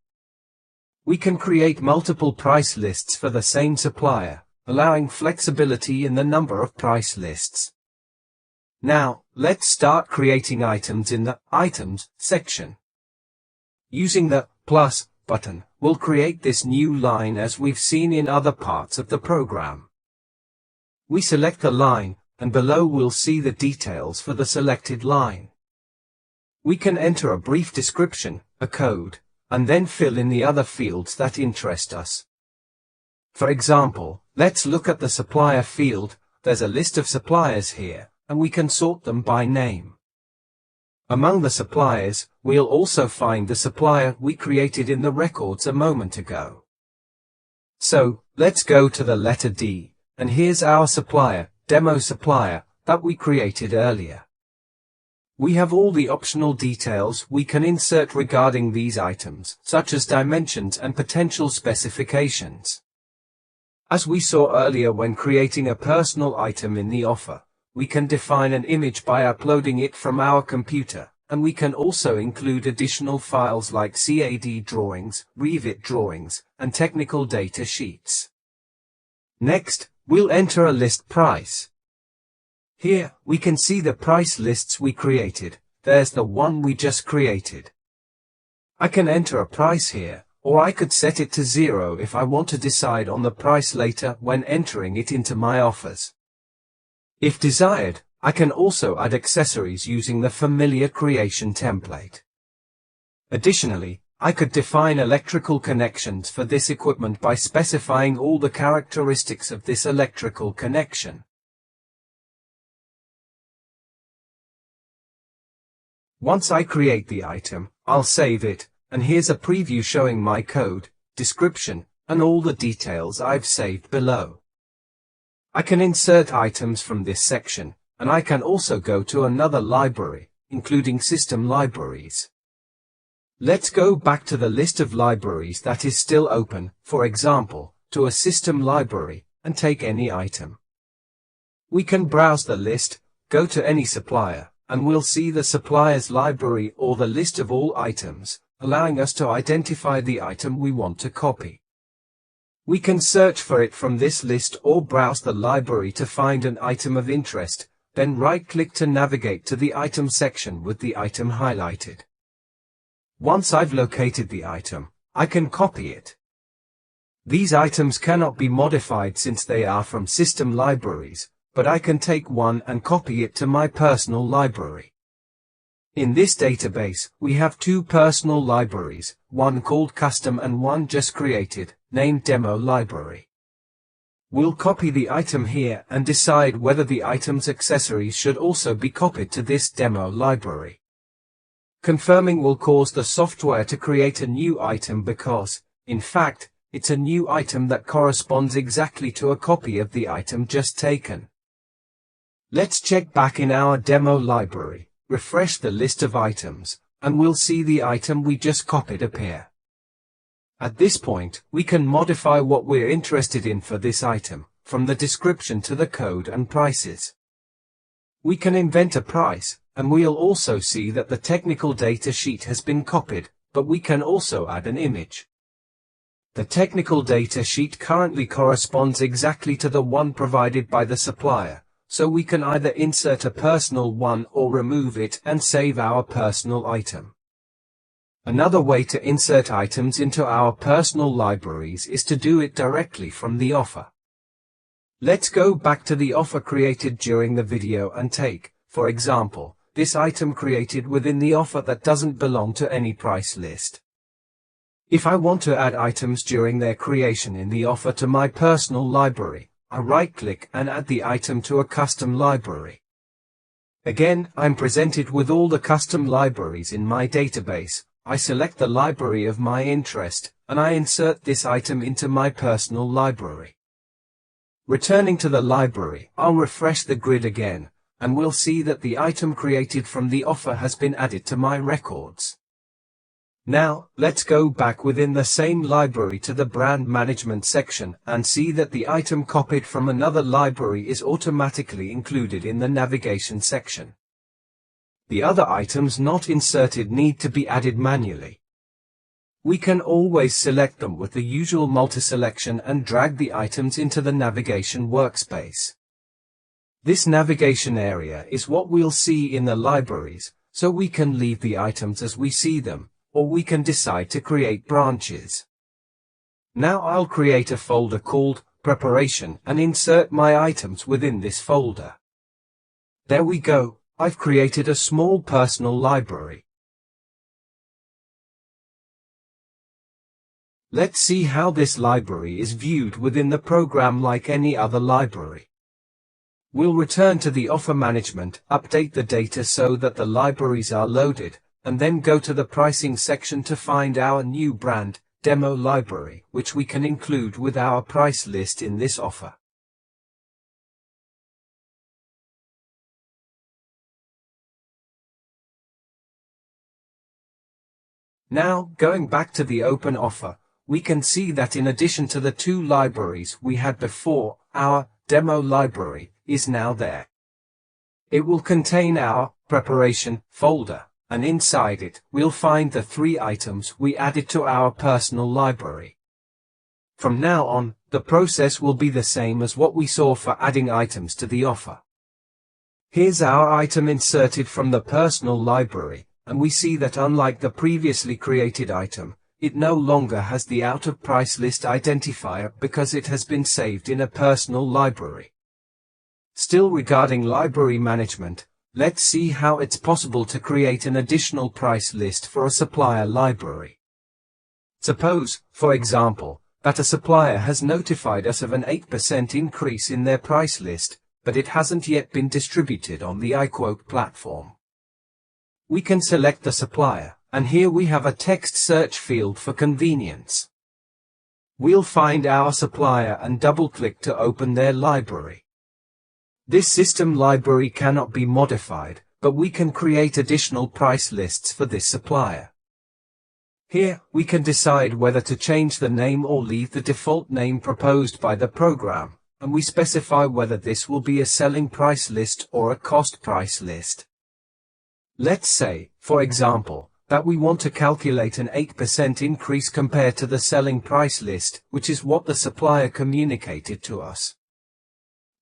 We can create multiple price lists for the same supplier, allowing flexibility in the number of price lists. Now, let's start creating items in the Items section. Using the plus button, we'll create this new line as we've seen in other parts of the program. We select the line, and below we'll see the details for the selected line. We can enter a brief description, a code, and then fill in the other fields that interest us. For example, let's look at the supplier field. There's a list of suppliers here, and we can sort them by name. Among the suppliers, we'll also find the supplier we created in the records a moment ago. So, let's go to the letter D, and here's our supplier, demo supplier, that we created earlier. We have all the optional details we can insert regarding these items, such as dimensions and potential specifications. As we saw earlier when creating a personal item in the offer, we can define an image by uploading it from our computer, and we can also include additional files like CAD drawings, Revit drawings, and technical data sheets. Next, we'll enter a list price. Here, we can see the price lists we created. There's the one we just created. I can enter a price here, or I could set it to 0 if I want to decide on the price later when entering it into my offers. If desired, I can also add accessories using the familiar creation template. Additionally, I could define electrical connections for this equipment by specifying all the characteristics of this electrical connection. Once I create the item, I'll save it, and here's a preview showing my code, description, and all the details I've saved below. I can insert items from this section, and I can also go to another library, including system libraries. Let's go back to the list of libraries that is still open, for example, to a system library, and take any item. We can browse the list, go to any supplier, and we'll see the supplier's library or the list of all items, allowing us to identify the item we want to copy. We can search for it from this list or browse the library to find an item of interest, then right-click to navigate to the item section with the item highlighted. Once I've located the item, I can copy it. These items cannot be modified since they are from system libraries, but I can take one and copy it to my personal library. In this database, we have two personal libraries, one called Custom and one just created, named Demo Library. We'll copy the item here and decide whether the item's accessories should also be copied to this Demo Library. Confirming will cause the software to create a new item because, in fact, it's a new item that corresponds exactly to a copy of the item just taken. Let's check back in our demo library, refresh the list of items, and we'll see the item we just copied appear. At this point, we can modify what we're interested in for this item, from the description to the code and prices. We can invent a price, and we'll also see that the technical data sheet has been copied, but we can also add an image. The technical data sheet currently corresponds exactly to the one provided by the supplier, so we can either insert a personal one or remove it and save our personal item. Another way to insert items into our personal libraries is to do it directly from the offer. Let's go back to the offer created during the video and take, for example, this item created within the offer that doesn't belong to any price list. If I want to add items during their creation in the offer to my personal library, I right-click and add the item to a custom library. Again, I'm presented with all the custom libraries in my database. I select the library of my interest, and I insert this item into my personal library. Returning to the library, I'll refresh the grid again, and we'll see that the item created from the offer has been added to my records. Now, let's go back within the same library to the brand management section and see that the item copied from another library is automatically included in the navigation section. The other items not inserted need to be added manually. We can always select them with the usual multi-selection and drag the items into the navigation workspace. This navigation area is what we'll see in the libraries, so we can leave the items as we see them, or we can decide to create branches. Now I'll create a folder called Preparation and insert my items within this folder. There we go, I've created a small personal library. Let's see how this library is viewed within the program like any other library. We'll return to the offer management, update the data so that the libraries are loaded, and then go to the pricing section to find our new brand, demo library, which we can include with our price list in this offer. Now, going back to the open offer, we can see that in addition to the two libraries we had before, our demo library is now there. It will contain our preparation folder, and inside it, we'll find the 3 items we added to our personal library. From now on, the process will be the same as what we saw for adding items to the offer. Here's our item inserted from the personal library, and we see that unlike the previously created item, it no longer has the out-of-price list identifier because it has been saved in a personal library. Still regarding library management, let's see how it's possible to create an additional price list for a supplier library. Suppose, for example, that a supplier has notified us of an 8% increase in their price list, but it hasn't yet been distributed on the iQuote platform. We can select the supplier, and here we have a text search field for convenience. We'll find our supplier and double-click to open their library. This system library cannot be modified, but we can create additional price lists for this supplier. Here, we can decide whether to change the name or leave the default name proposed by the program, and we specify whether this will be a selling price list or a cost price list. Let's say, for example, that we want to calculate an 8% increase compared to the selling price list, which is what the supplier communicated to us.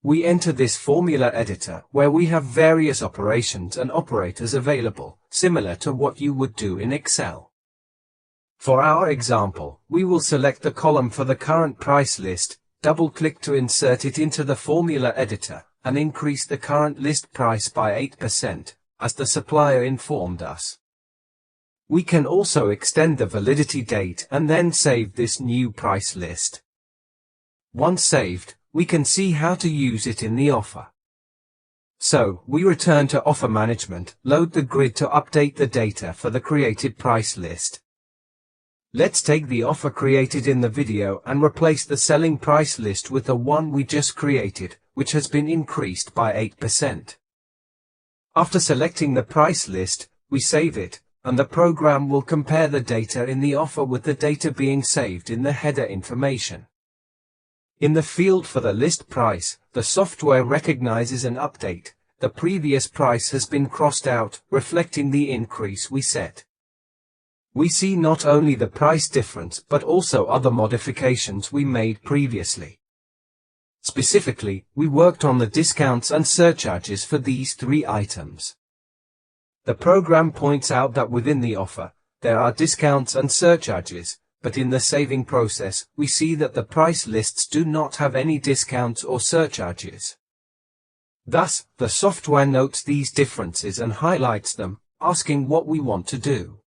We enter this formula editor, where we have various operations and operators available, similar to what you would do in Excel. For our example, we will select the column for the current price list, double-click to insert it into the formula editor, and increase the current list price by 8%, as the supplier informed us. We can also extend the validity date and then save this new price list. Once saved, we can see how to use it in the offer. So, we return to Offer Management, load the grid to update the data for the created price list. Let's take the offer created in the video and replace the selling price list with the one we just created, which has been increased by 8%. After selecting the price list, we save it, and the program will compare the data in the offer with the data being saved in the header information. In the field for the list price, the software recognizes an update. The previous price has been crossed out, reflecting the increase we set. We see not only the price difference but also other modifications we made previously. Specifically, we worked on the discounts and surcharges for these 3 items. The program points out that within the offer, there are discounts and surcharges, but in the saving process, we see that the price lists do not have any discounts or surcharges. Thus, the software notes these differences and highlights them, asking what we want to do.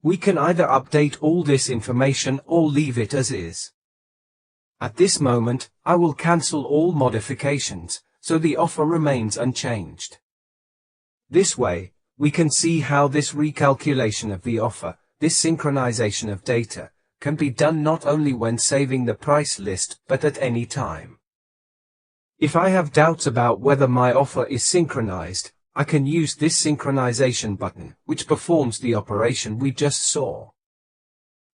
We can either update all this information or leave it as is. At this moment, I will cancel all modifications, so the offer remains unchanged. This way, we can see how this recalculation of the offer, this synchronization of data, can be done not only when saving the price list but at any time. If I have doubts about whether my offer is synchronized, I can use this synchronization button, which performs the operation we just saw.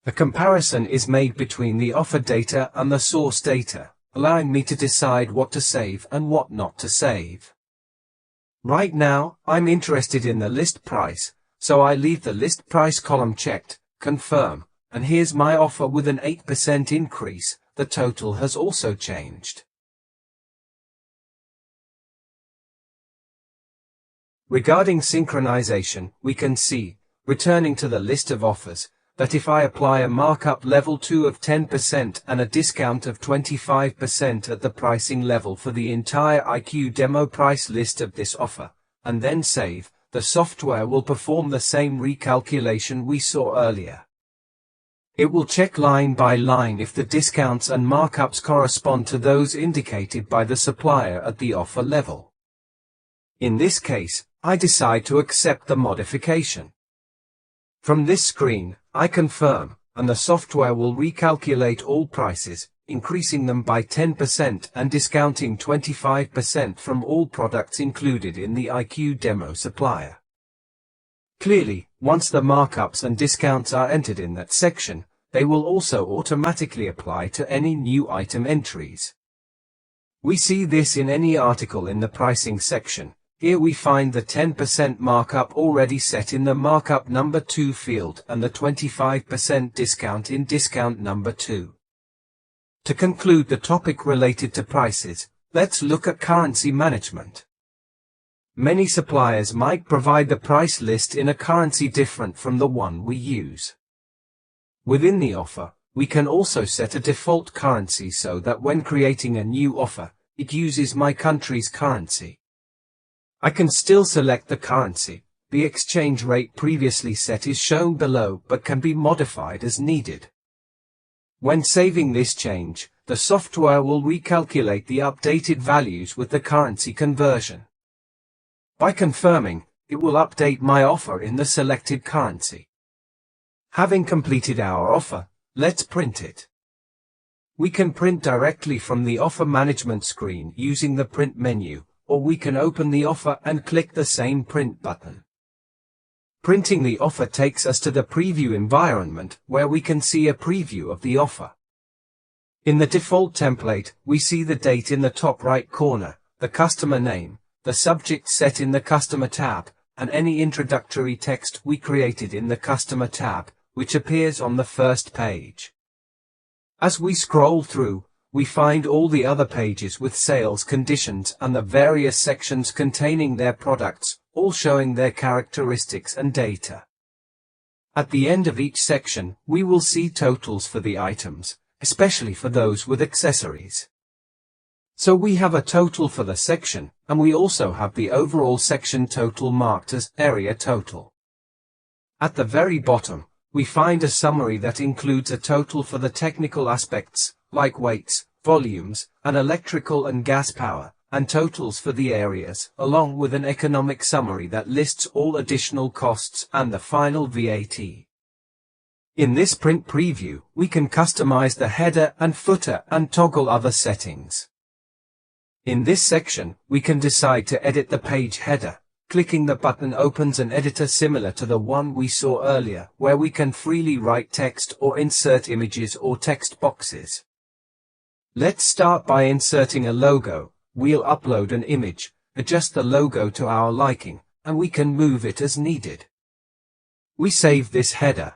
A comparison is made between the offer data and the source data, allowing me to decide what to save and what not to save. Right now, I'm interested in the list price, so I leave the list price column checked, confirm, and here's my offer with an 8% increase. The total has also changed. Regarding synchronization, we can see, returning to the list of offers, that if I apply a markup level 2 of 10% and a discount of 25% at the pricing level for the entire IQ demo price list of this offer, and then save, the software will perform the same recalculation we saw earlier. It will check line by line if the discounts and markups correspond to those indicated by the supplier at the offer level. In this case, I decide to accept the modification. From this screen, I confirm, and the software will recalculate all prices, increasing them by 10% and discounting 25% from all products included in the IQ demo supplier. Clearly, Once the markups and discounts are entered in that section, they will also automatically apply to any new item entries. We see this in any article in the pricing section. Here we find the 10% markup already set in the markup number 2 field and the 25% discount in discount number 2. To conclude the topic related to prices, let's look at currency management. Many suppliers might provide the price list in a currency different from the one we use. Within the offer, we can also set a default currency so that when creating a new offer, it uses my country's currency. I can still select the currency. The exchange rate previously set is shown below but can be modified as needed. When saving this change, the software will recalculate the updated values with the currency conversion. By confirming, it will update my offer in the selected currency. Having completed our offer, let's print it. We can print directly from the offer management screen using the print menu, or we can open the offer and click the same print button. Printing the offer takes us to the preview environment where we can see a preview of the offer. In the default template, we see the date in the top right corner, the customer name, the subject set in the customer tab, and any introductory text we created in the customer tab, which appears on the first page. As we scroll through, we find all the other pages with sales conditions and the various sections containing their products, all showing their characteristics and data. At the end of each section, we will see totals for the items, especially for those with accessories. So we have a total for the section, and we also have the overall section total marked as area total. At the very bottom, we find a summary that includes a total for the technical aspects, like weights, volumes, and electrical and gas power, and totals for the areas, along with an economic summary that lists all additional costs and the final VAT. In this print preview, we can customize the header and footer and toggle other settings. In this section, we can decide to edit the page header. Clicking the button opens an editor similar to the one we saw earlier, where we can freely write text or insert images or text boxes. Let's start by inserting a logo. We'll upload an image, adjust the logo to our liking, and we can move it as needed. We save this header.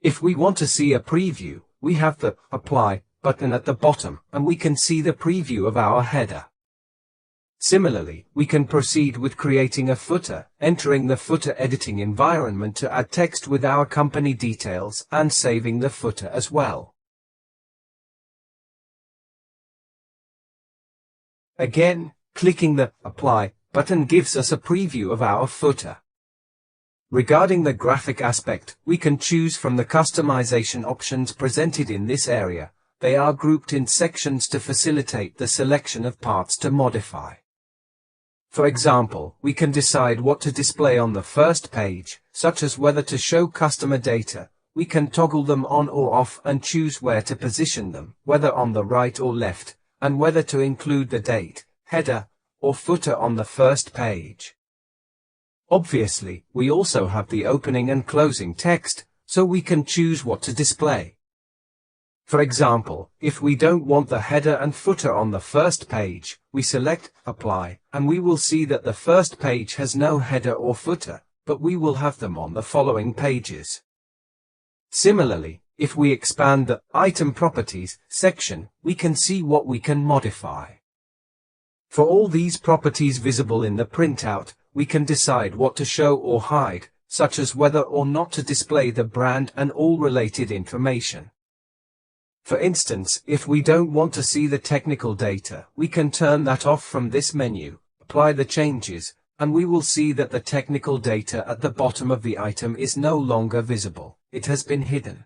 If we want to see a preview, we have the Apply button at the bottom, and we can see the preview of our header. Similarly, we can proceed with creating a footer, entering the footer editing environment to add text with our company details and saving the footer as well. Again, clicking the Apply button gives us a preview of our footer. Regarding the graphic aspect, we can choose from the customization options presented in this area. They are grouped in sections to facilitate the selection of parts to modify. For example, we can decide what to display on the first page, such as whether to show customer data. We can toggle them on or off and choose where to position them, whether on the right or left, and whether to include the date, header, or footer on the first page. Obviously, we also have the opening and closing text, so we can choose what to display. For example, if we don't want the header and footer on the first page, we select Apply, and we will see that the first page has no header or footer, but we will have them on the following pages. Similarly, if we expand the Item Properties section, we can see what we can modify. For all these properties visible in the printout, we can decide what to show or hide, such as whether or not to display the brand and all related information. For instance, if we don't want to see the technical data, we can turn that off from this menu, apply the changes, and we will see that the technical data at the bottom of the item is no longer visible. It has been hidden.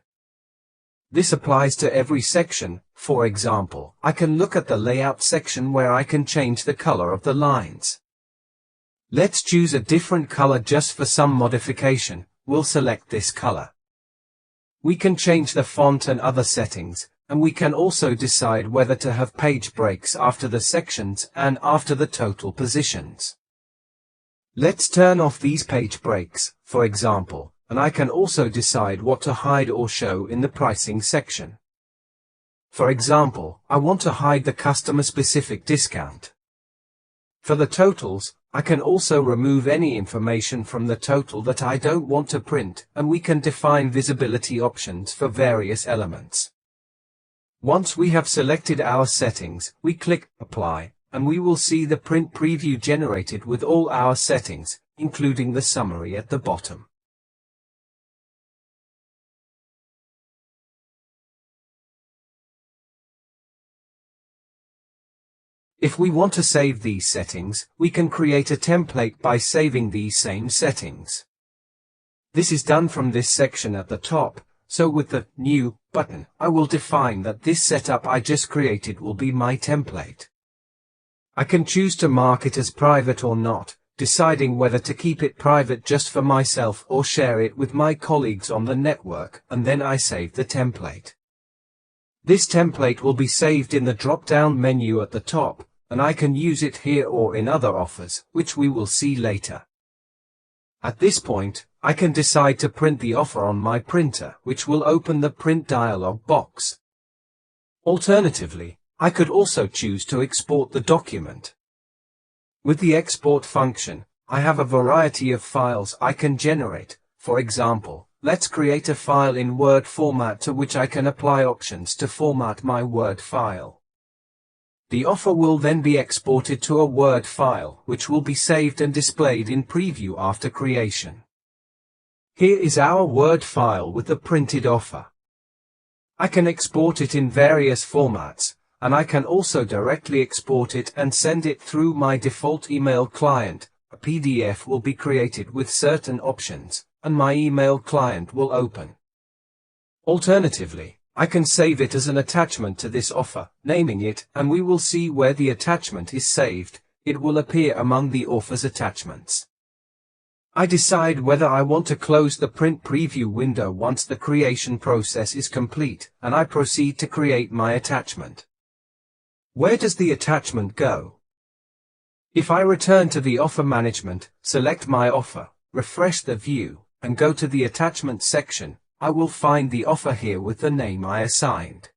This applies to every section. For example, I can look at the layout section where I can change the color of the lines. Let's choose a different color just for some modification. We'll select this color. We can change the font and other settings, and we can also decide whether to have page breaks after the sections and after the total positions. Let's turn off these page breaks, for example, and I can also decide what to hide or show in the pricing section. For example, I want to hide the customer-specific discount. For the totals, I can also remove any information from the total that I don't want to print, and we can define visibility options for various elements. Once we have selected our settings, we click Apply, and we will see the print preview generated with all our settings, including the summary at the bottom. If we want to save these settings, we can create a template by saving these same settings. This is done from this section at the top, so with the New button, I will define that this setup I just created will be my template. I can choose to mark it as private or not, deciding whether to keep it private just for myself or share it with my colleagues on the network, and then I save the template. This template will be saved in the drop-down menu at the top, and I can use it here or in other offers, which we will see later. At this point, I can decide to print the offer on my printer, which will open the print dialog box. Alternatively, I could also choose to export the document. With the export function, I have a variety of files I can generate. For example, let's create a file in Word format to which I can apply options to format my Word file. The offer will then be exported to a Word file, which will be saved and displayed in preview after creation. Here is our Word file with the printed offer. I can export it in various formats, and I can also directly export it and send it through my default email client. A PDF will be created with certain options, and my email client will open. Alternatively, I can save it as an attachment to this offer, naming it, and we will see where the attachment is saved. It will appear among the offer's attachments. I decide whether I want to close the print preview window once the creation process is complete, and I proceed to create my attachment. Where does the attachment go? If I return to the offer management, select my offer, refresh the view, and go to the attachment section, I will find the offer here with the name I assigned.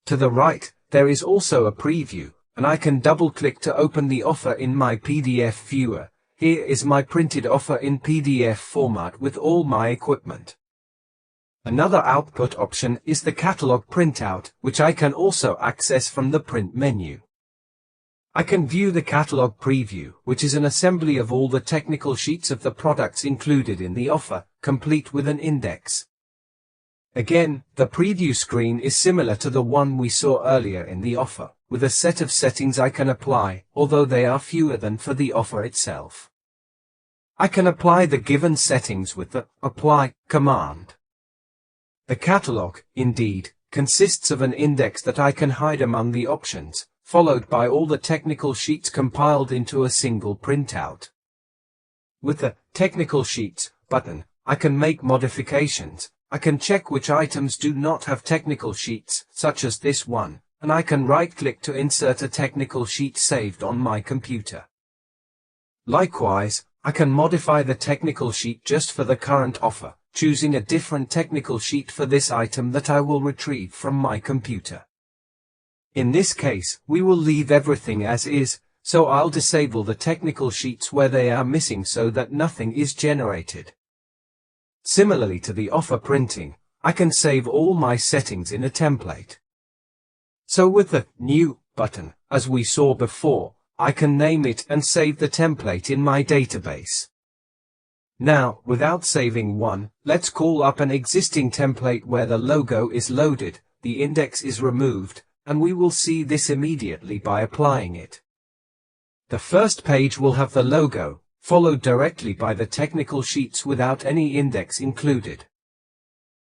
To the right, there is also a preview, and I can double-click to open the offer in my PDF viewer. Here is my printed offer in PDF format with all my equipment. Another output option is the catalog printout, which I can also access from the print menu. I can view the catalog preview, which is an assembly of all the technical sheets of the products included in the offer, complete with an index. Again, the preview screen is similar to the one we saw earlier in the offer, with a set of settings I can apply, although they are fewer than for the offer itself. I can apply the given settings with the Apply command. The catalog, indeed, consists of an index that I can hide among the options, followed by all the technical sheets compiled into a single printout. With the Technical Sheets button, I can make modifications. I can check which items do not have technical sheets, such as this one, and I can right-click to insert a technical sheet saved on my computer. Likewise, I can modify the technical sheet just for the current offer, choosing a different technical sheet for this item that I will retrieve from my computer. In this case, we will leave everything as is, so I'll disable the technical sheets where they are missing so that nothing is generated. Similarly to the offer printing, I can save all my settings in a template. So with the New button, as we saw before, I can name it and save the template in my database. Now, without saving one, let's call up an existing template where the logo is loaded, the index is removed, and we will see this immediately by applying it. The first page will have the logo, followed directly by the technical sheets without any index included.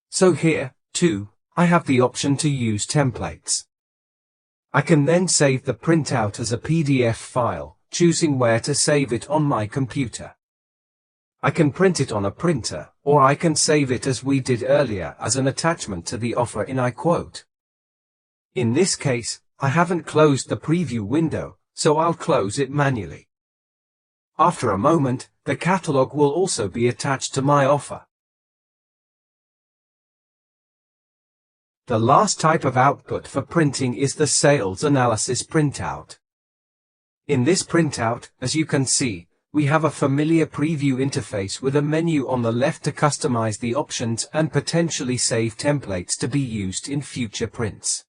So here, too, I have the option to use templates. I can then save the printout as a PDF file, choosing where to save it on my computer. I can print it on a printer, or I can save it as we did earlier as an attachment to the offer in iQuote. In this case, I haven't closed the preview window, so I'll close it manually. After a moment, the catalog will also be attached to my offer. The last type of output for printing is the sales analysis printout. In this printout, as you can see, we have a familiar preview interface with a menu on the left to customize the options and potentially save templates to be used in future prints.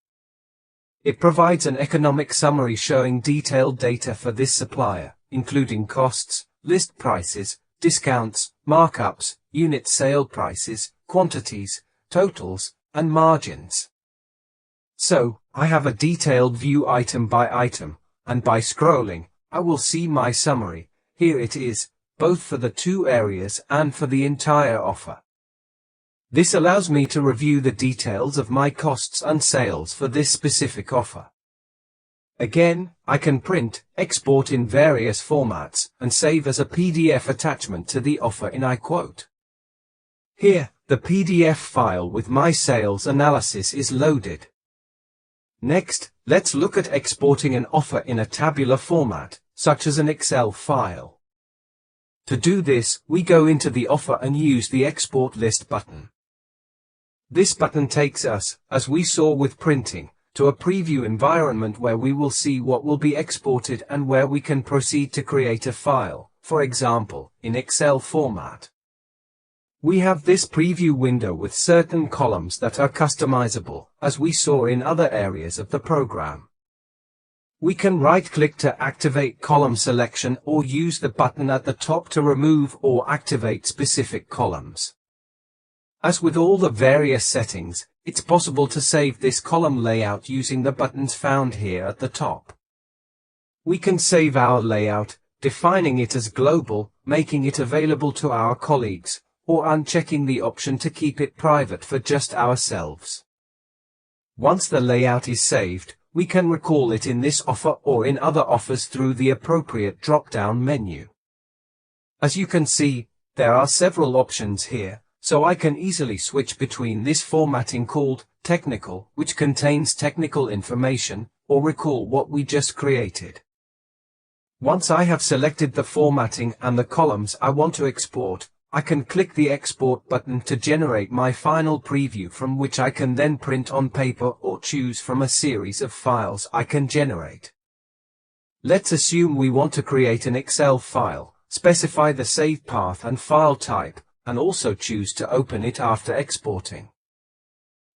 It provides an economic summary showing detailed data for this supplier, including costs, list prices, discounts, markups, unit sale prices, quantities, totals, and margins. So, I have a detailed view item by item, and by scrolling, I will see my summary. Here it is, both for the two areas and for the entire offer. This allows me to review the details of my costs and sales for this specific offer. Again, I can print, export in various formats, and save as a PDF attachment to the offer in iQuote. Here, the PDF file with my sales analysis is loaded. Next, let's look at exporting an offer in a tabular format, such as an Excel file. To do this, we go into the offer and use the Export List button. This button takes us, as we saw with printing, to a preview environment where we will see what will be exported and where we can proceed to create a file, for example, in Excel format. We have this preview window with certain columns that are customizable, as we saw in other areas of the program. We can right-click to activate column selection or use the button at the top to remove or activate specific columns. As with all the various settings, it's possible to save this column layout using the buttons found here at the top. We can save our layout, defining it as global, making it available to our colleagues, or unchecking the option to keep it private for just ourselves. Once the layout is saved, we can recall it in this offer or in other offers through the appropriate drop-down menu. As you can see, there are several options here, so I can easily switch between this formatting called Technical, which contains technical information, or recall what we just created. Once I have selected the formatting and the columns I want to export, I can click the Export button to generate my final preview from which I can then print on paper or choose from a series of files I can generate. Let's assume we want to create an Excel file, specify the save path and file type, and also choose to open it after exporting.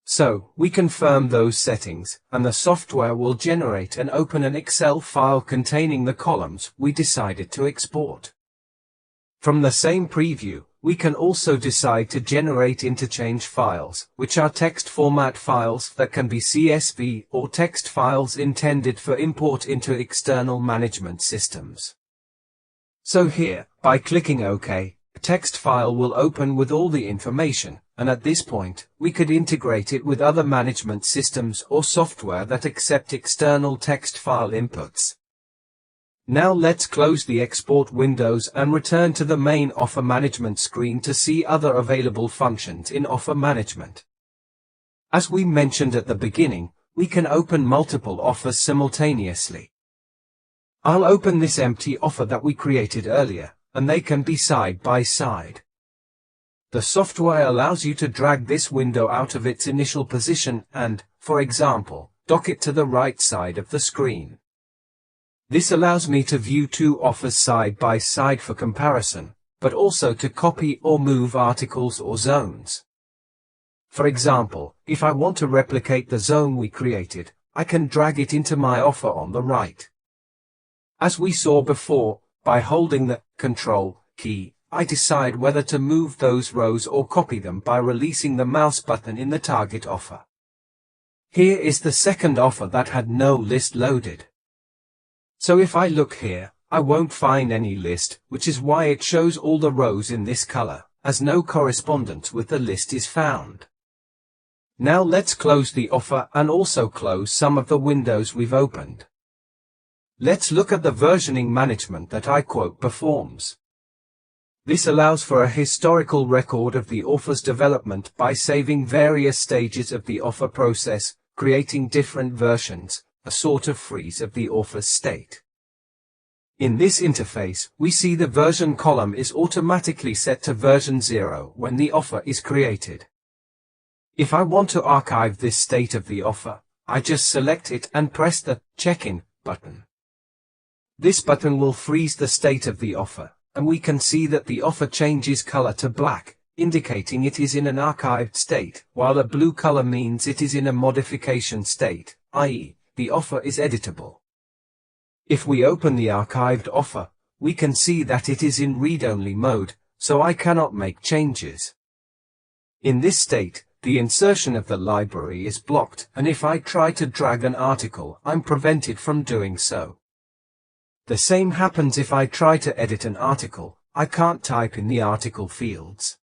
So, we confirm those settings, and the software will generate and open an Excel file containing the columns we decided to export. From the same preview, we can also decide to generate interchange files, which are text format files that can be CSV or text files intended for import into external management systems. So here, by clicking OK, a text file will open with all the information, and at this point, we could integrate it with other management systems or software that accept external text file inputs. Now let's close the export windows and return to the main offer management screen to see other available functions in offer management. As we mentioned at the beginning, we can open multiple offers simultaneously. I'll open this empty offer that we created earlier, and they can be side by side. The software allows you to drag this window out of its initial position and, for example, dock it to the right side of the screen. This allows me to view two offers side by side for comparison, but also to copy or move articles or zones. For example, if I want to replicate the zone we created, I can drag it into my offer on the right. As we saw before, by holding the Control key, I decide whether to move those rows or copy them by releasing the mouse button in the target offer. Here is the second offer that had no list loaded. So if I look here, I won't find any list, which is why it shows all the rows in this color, as no correspondence with the list is found. Now let's close the offer and also close some of the windows we've opened. Let's look at the versioning management that iQuote performs. This allows for a historical record of the offer's development by saving various stages of the offer process, creating different versions, a sort of freeze of the offer's state. In this interface, we see the version column is automatically set to version 0 when the offer is created. If I want to archive this state of the offer, I just select it and press the Checkin button. This button will freeze the state of the offer, and we can see that the offer changes color to black, indicating it is in an archived state, while a blue color means it is in a modification state, i.e., the offer is editable. If we open the archived offer, we can see that it is in read-only mode, so I cannot make changes. In this state, the insertion of the library is blocked, and if I try to drag an article, I'm prevented from doing so. The same happens if I try to edit an article. I can't type in the article fields.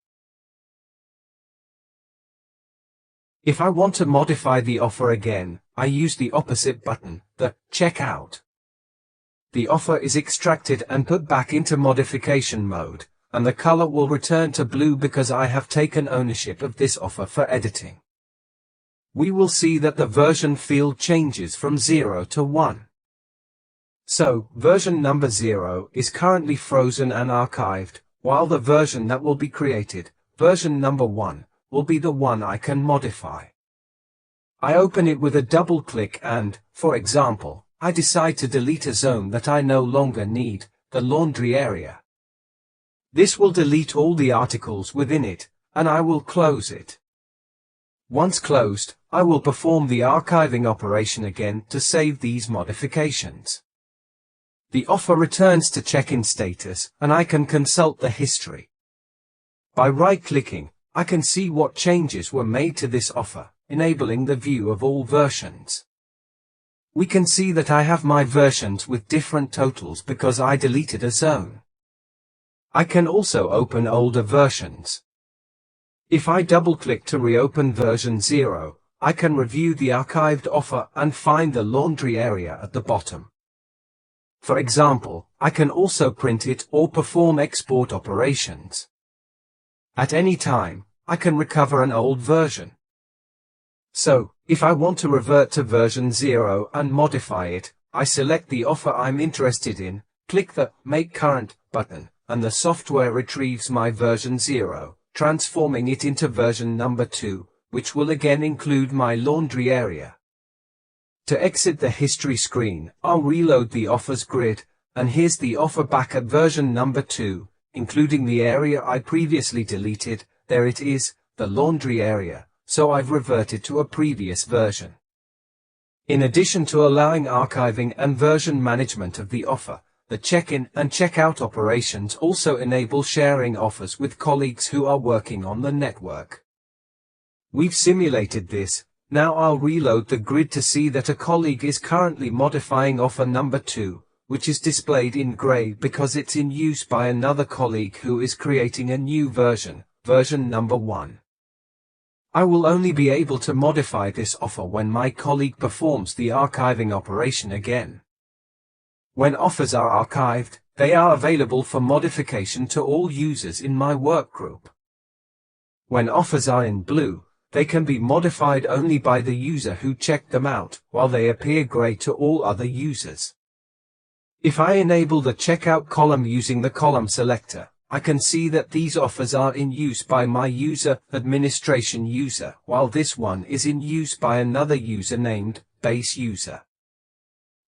If I want to modify the offer again, I use the opposite button, the Checkout. The offer is extracted and put back into modification mode, and the color will return to blue because I have taken ownership of this offer for editing. We will see that the version field changes from 0 to 1. So, version number 0 is currently frozen and archived, while the version that will be created, version number 1, will be the one I can modify. I open it with a double click and, for example, I decide to delete a zone that I no longer need, the laundry area. This will delete all the articles within it, and I will close it. Once closed, I will perform the archiving operation again to save these modifications. The offer returns to check-in status, and I can consult the history. By right-clicking, I can see what changes were made to this offer, enabling the view of all versions. We can see that I have my versions with different totals because I deleted a zone. I can also open older versions. If I double-click to reopen version 0, I can review the archived offer and find the laundry area at the bottom. For example, I can also print it or perform export operations. At any time, I can recover an old version. So, if I want to revert to version 0 and modify it, I select the offer I'm interested in, click the Make Current button, and the software retrieves my version 0, transforming it into version number 2, which will again include my laundry area. To exit the history screen, I'll reload the offers grid, and here's the offer back at version number 2, including the area I previously deleted. There it is, the laundry area, so I've reverted to a previous version. In addition to allowing archiving and version management of the offer, the check-in and check-out operations also enable sharing offers with colleagues who are working on the network. We've simulated this. Now I'll reload the grid to see that a colleague is currently modifying offer number 2, which is displayed in gray because it's in use by another colleague who is creating a new version, version number 1. I will only be able to modify this offer when my colleague performs the archiving operation again. When offers are archived, they are available for modification to all users in my workgroup. When offers are in blue, they can be modified only by the user who checked them out, while they appear gray to all other users. If I enable the checkout column using the column selector, I can see that these offers are in use by my user administration user, while this one is in use by another user named base user.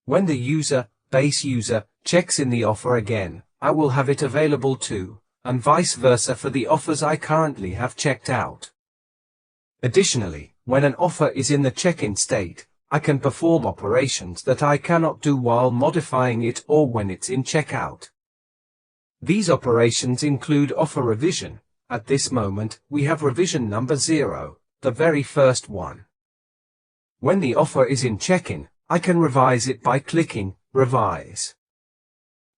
When the user, base user, checks in the offer again, I will have it available too, and vice versa for the offers I currently have checked out. Additionally, when an offer is in the check-in state, I can perform operations that I cannot do while modifying it or when it's in checkout. These operations include offer revision. At this moment, we have revision number 0, the very first one. When the offer is in check-in, I can revise it by clicking Revise.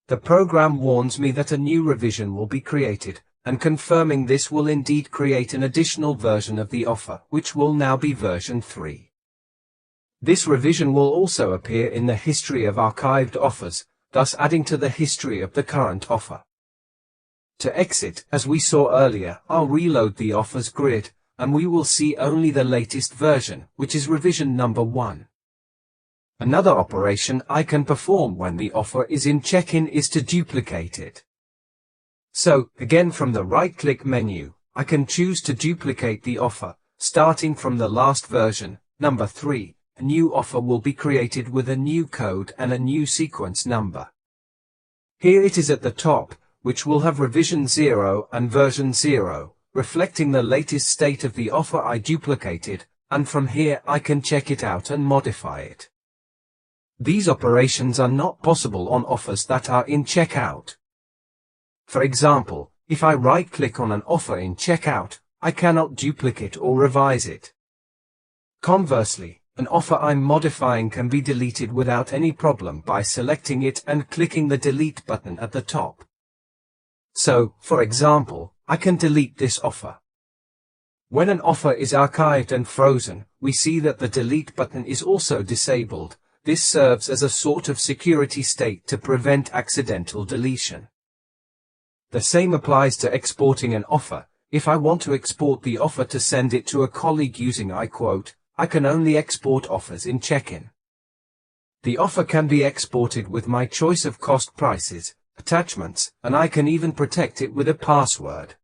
The program warns me that a new revision will be created, and confirming this will indeed create an additional version of the offer, which will now be version 3. This revision will also appear in the history of archived offers, thus adding to the history of the current offer. To exit, as we saw earlier, I'll reload the offers grid, and we will see only the latest version, which is revision number 1. Another operation I can perform when the offer is in Checkin is to duplicate it. So, again from the right-click menu, I can choose to duplicate the offer, starting from the last version, number 3. A new offer will be created with a new code and a new sequence number. Here it is at the top, which will have revision 0 and version 0, reflecting the latest state of the offer I duplicated, and from here I can check it out and modify it. These operations are not possible on offers that are in checkout. For example, if I right-click on an offer in checkout, I cannot duplicate or revise it. Conversely, an offer I'm modifying can be deleted without any problem by selecting it and clicking the delete button at the top. So, for example, I can delete this offer. When an offer is archived and frozen, we see that the delete button is also disabled. This serves as a sort of security state to prevent accidental deletion. The same applies to exporting an offer. If I want to export the offer to send it to a colleague using iQuote, I can only export offers in Checkin. The offer can be exported with my choice of cost prices, attachments, and I can even protect it with a password.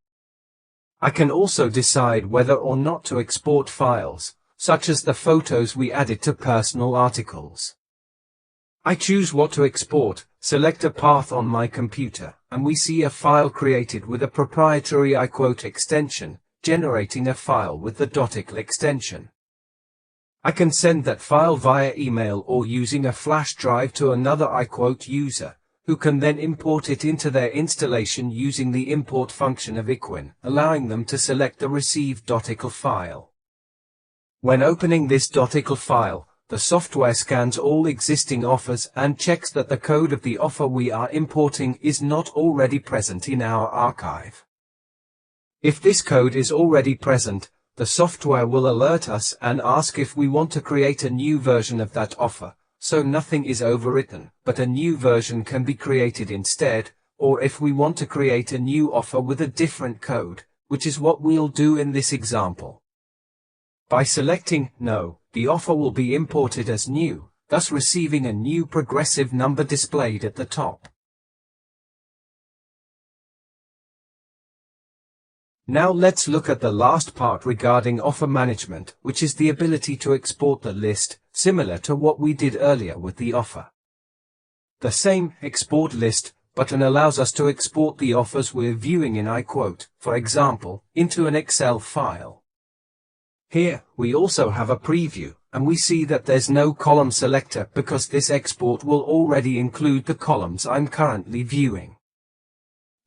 I can also decide whether or not to export files, such as the photos we added to personal articles. I choose what to export, select a path on my computer, and we see a file created with a proprietary iQuote extension, generating a file with the .iql extension. I can send that file via email or using a flash drive to another iQuote user, who can then import it into their installation using the import function of iQuoteWin, allowing them to select the received .iql file. When opening this .iql file, the software scans all existing offers and checks that the code of the offer we are importing is not already present in our archive. If this code is already present, the software will alert us and ask if we want to create a new version of that offer, so nothing is overwritten, but a new version can be created instead, or if we want to create a new offer with a different code, which is what we'll do in this example. By selecting No, the offer will be imported as new, thus receiving a new progressive number displayed at the top. Now let's look at the last part regarding offer management, which is the ability to export the list, similar to what we did earlier with the offer. The same Export List button allows us to export the offers we're viewing in iQuote, for example, into an Excel file. Here, we also have a preview, and we see that there's no column selector because this export will already include the columns I'm currently viewing.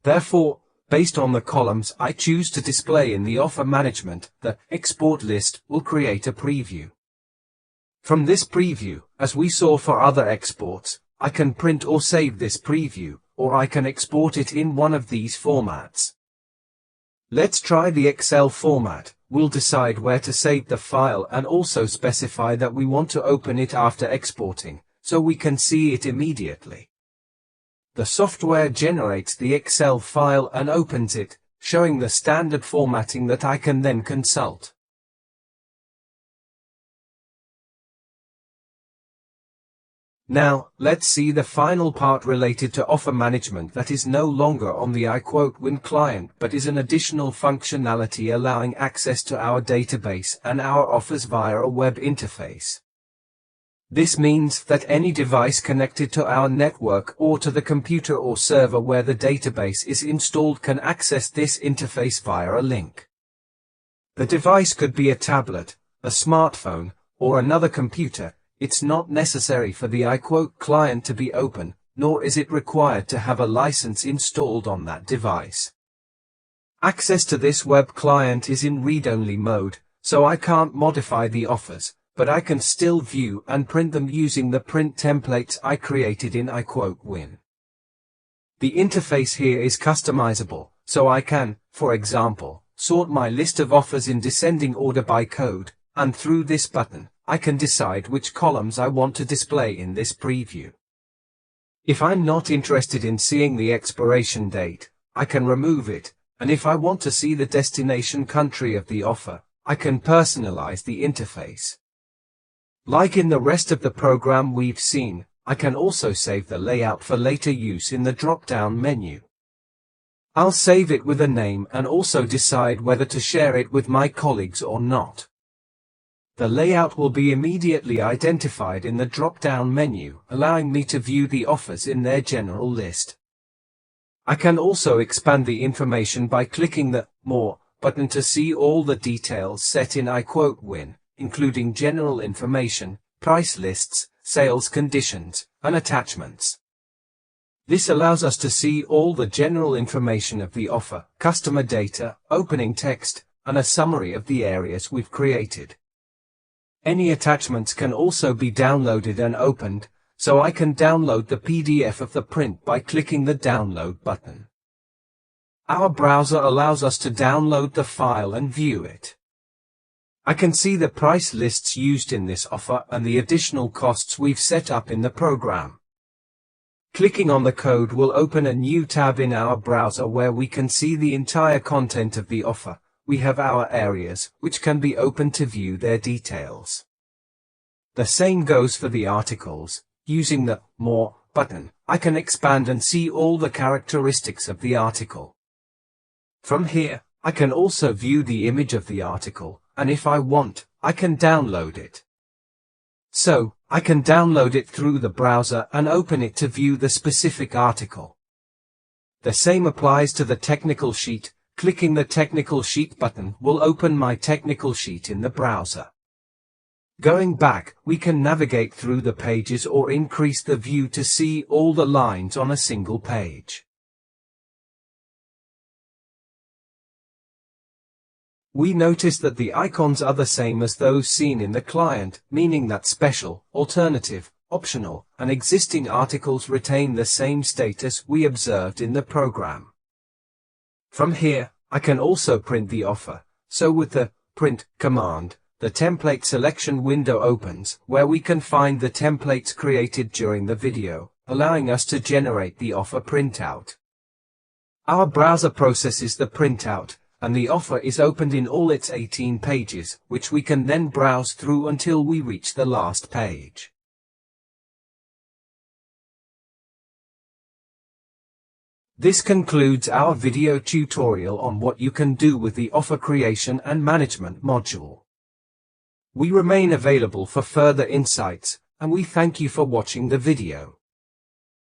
Therefore, based on the columns I choose to display in the offer management, the Export List will create a preview. From this preview, as we saw for other exports, I can print or save this preview, or I can export it in one of these formats. Let's try the Excel format. We'll decide where to save the file and also specify that we want to open it after exporting, so we can see it immediately. The software generates the Excel file and opens it, showing the standard formatting that I can then consult. Now, let's see the final part related to offer management that is no longer on the iQuoteWin client but is an additional functionality allowing access to our database and our offers via a web interface. This means that any device connected to our network or to the computer or server where the database is installed can access this interface via a link. The device could be a tablet, a smartphone, or another computer. It's not necessary for the iQuote client to be open, nor is it required to have a license installed on that device. Access to this web client is in read-only mode, so I can't modify the offers, but I can still view and print them using the print templates I created in iQuoteWin. The interface here is customizable, so I can, for example, sort my list of offers in descending order by code, and through this button, I can decide which columns I want to display in this preview. If I'm not interested in seeing the expiration date, I can remove it, and if I want to see the destination country of the offer, I can personalize the interface. Like in the rest of the program we've seen, I can also save the layout for later use in the drop-down menu. I'll save it with a name and also decide whether to share it with my colleagues or not. The layout will be immediately identified in the drop-down menu, allowing me to view the offers in their general list. I can also expand the information by clicking the More button to see all the details set in iQuoteWin, including general information, price lists, sales conditions, and attachments. This allows us to see all the general information of the offer, customer data, opening text, and a summary of the areas we've created. Any attachments can also be downloaded and opened, so I can download the PDF of the print by clicking the Download button. Our browser allows us to download the file and view it. I can see the price lists used in this offer and the additional costs we've set up in the program. Clicking on the code will open a new tab in our browser where we can see the entire content of the offer. We have our areas, which can be opened to view their details. The same goes for the articles. Using the More button, I can expand and see all the characteristics of the article. From here, I can also view the image of the article, and if I want, I can download it. So, I can download it through the browser and open it to view the specific article. The same applies to the technical sheet. Clicking the Technical Sheet button will open my technical sheet in the browser. Going back, we can navigate through the pages or increase the view to see all the lines on a single page. We notice that the icons are the same as those seen in the client, meaning that special, alternative, optional, and existing articles retain the same status we observed in the program. From here, I can also print the offer, so with the Print command, the template selection window opens, where we can find the templates created during the video, allowing us to generate the offer printout. Our browser processes the printout, and the offer is opened in all its 18 pages, which we can then browse through until we reach the last page. This concludes our video tutorial on what you can do with the Offer Creation and Management module. We remain available for further insights, and we thank you for watching the video.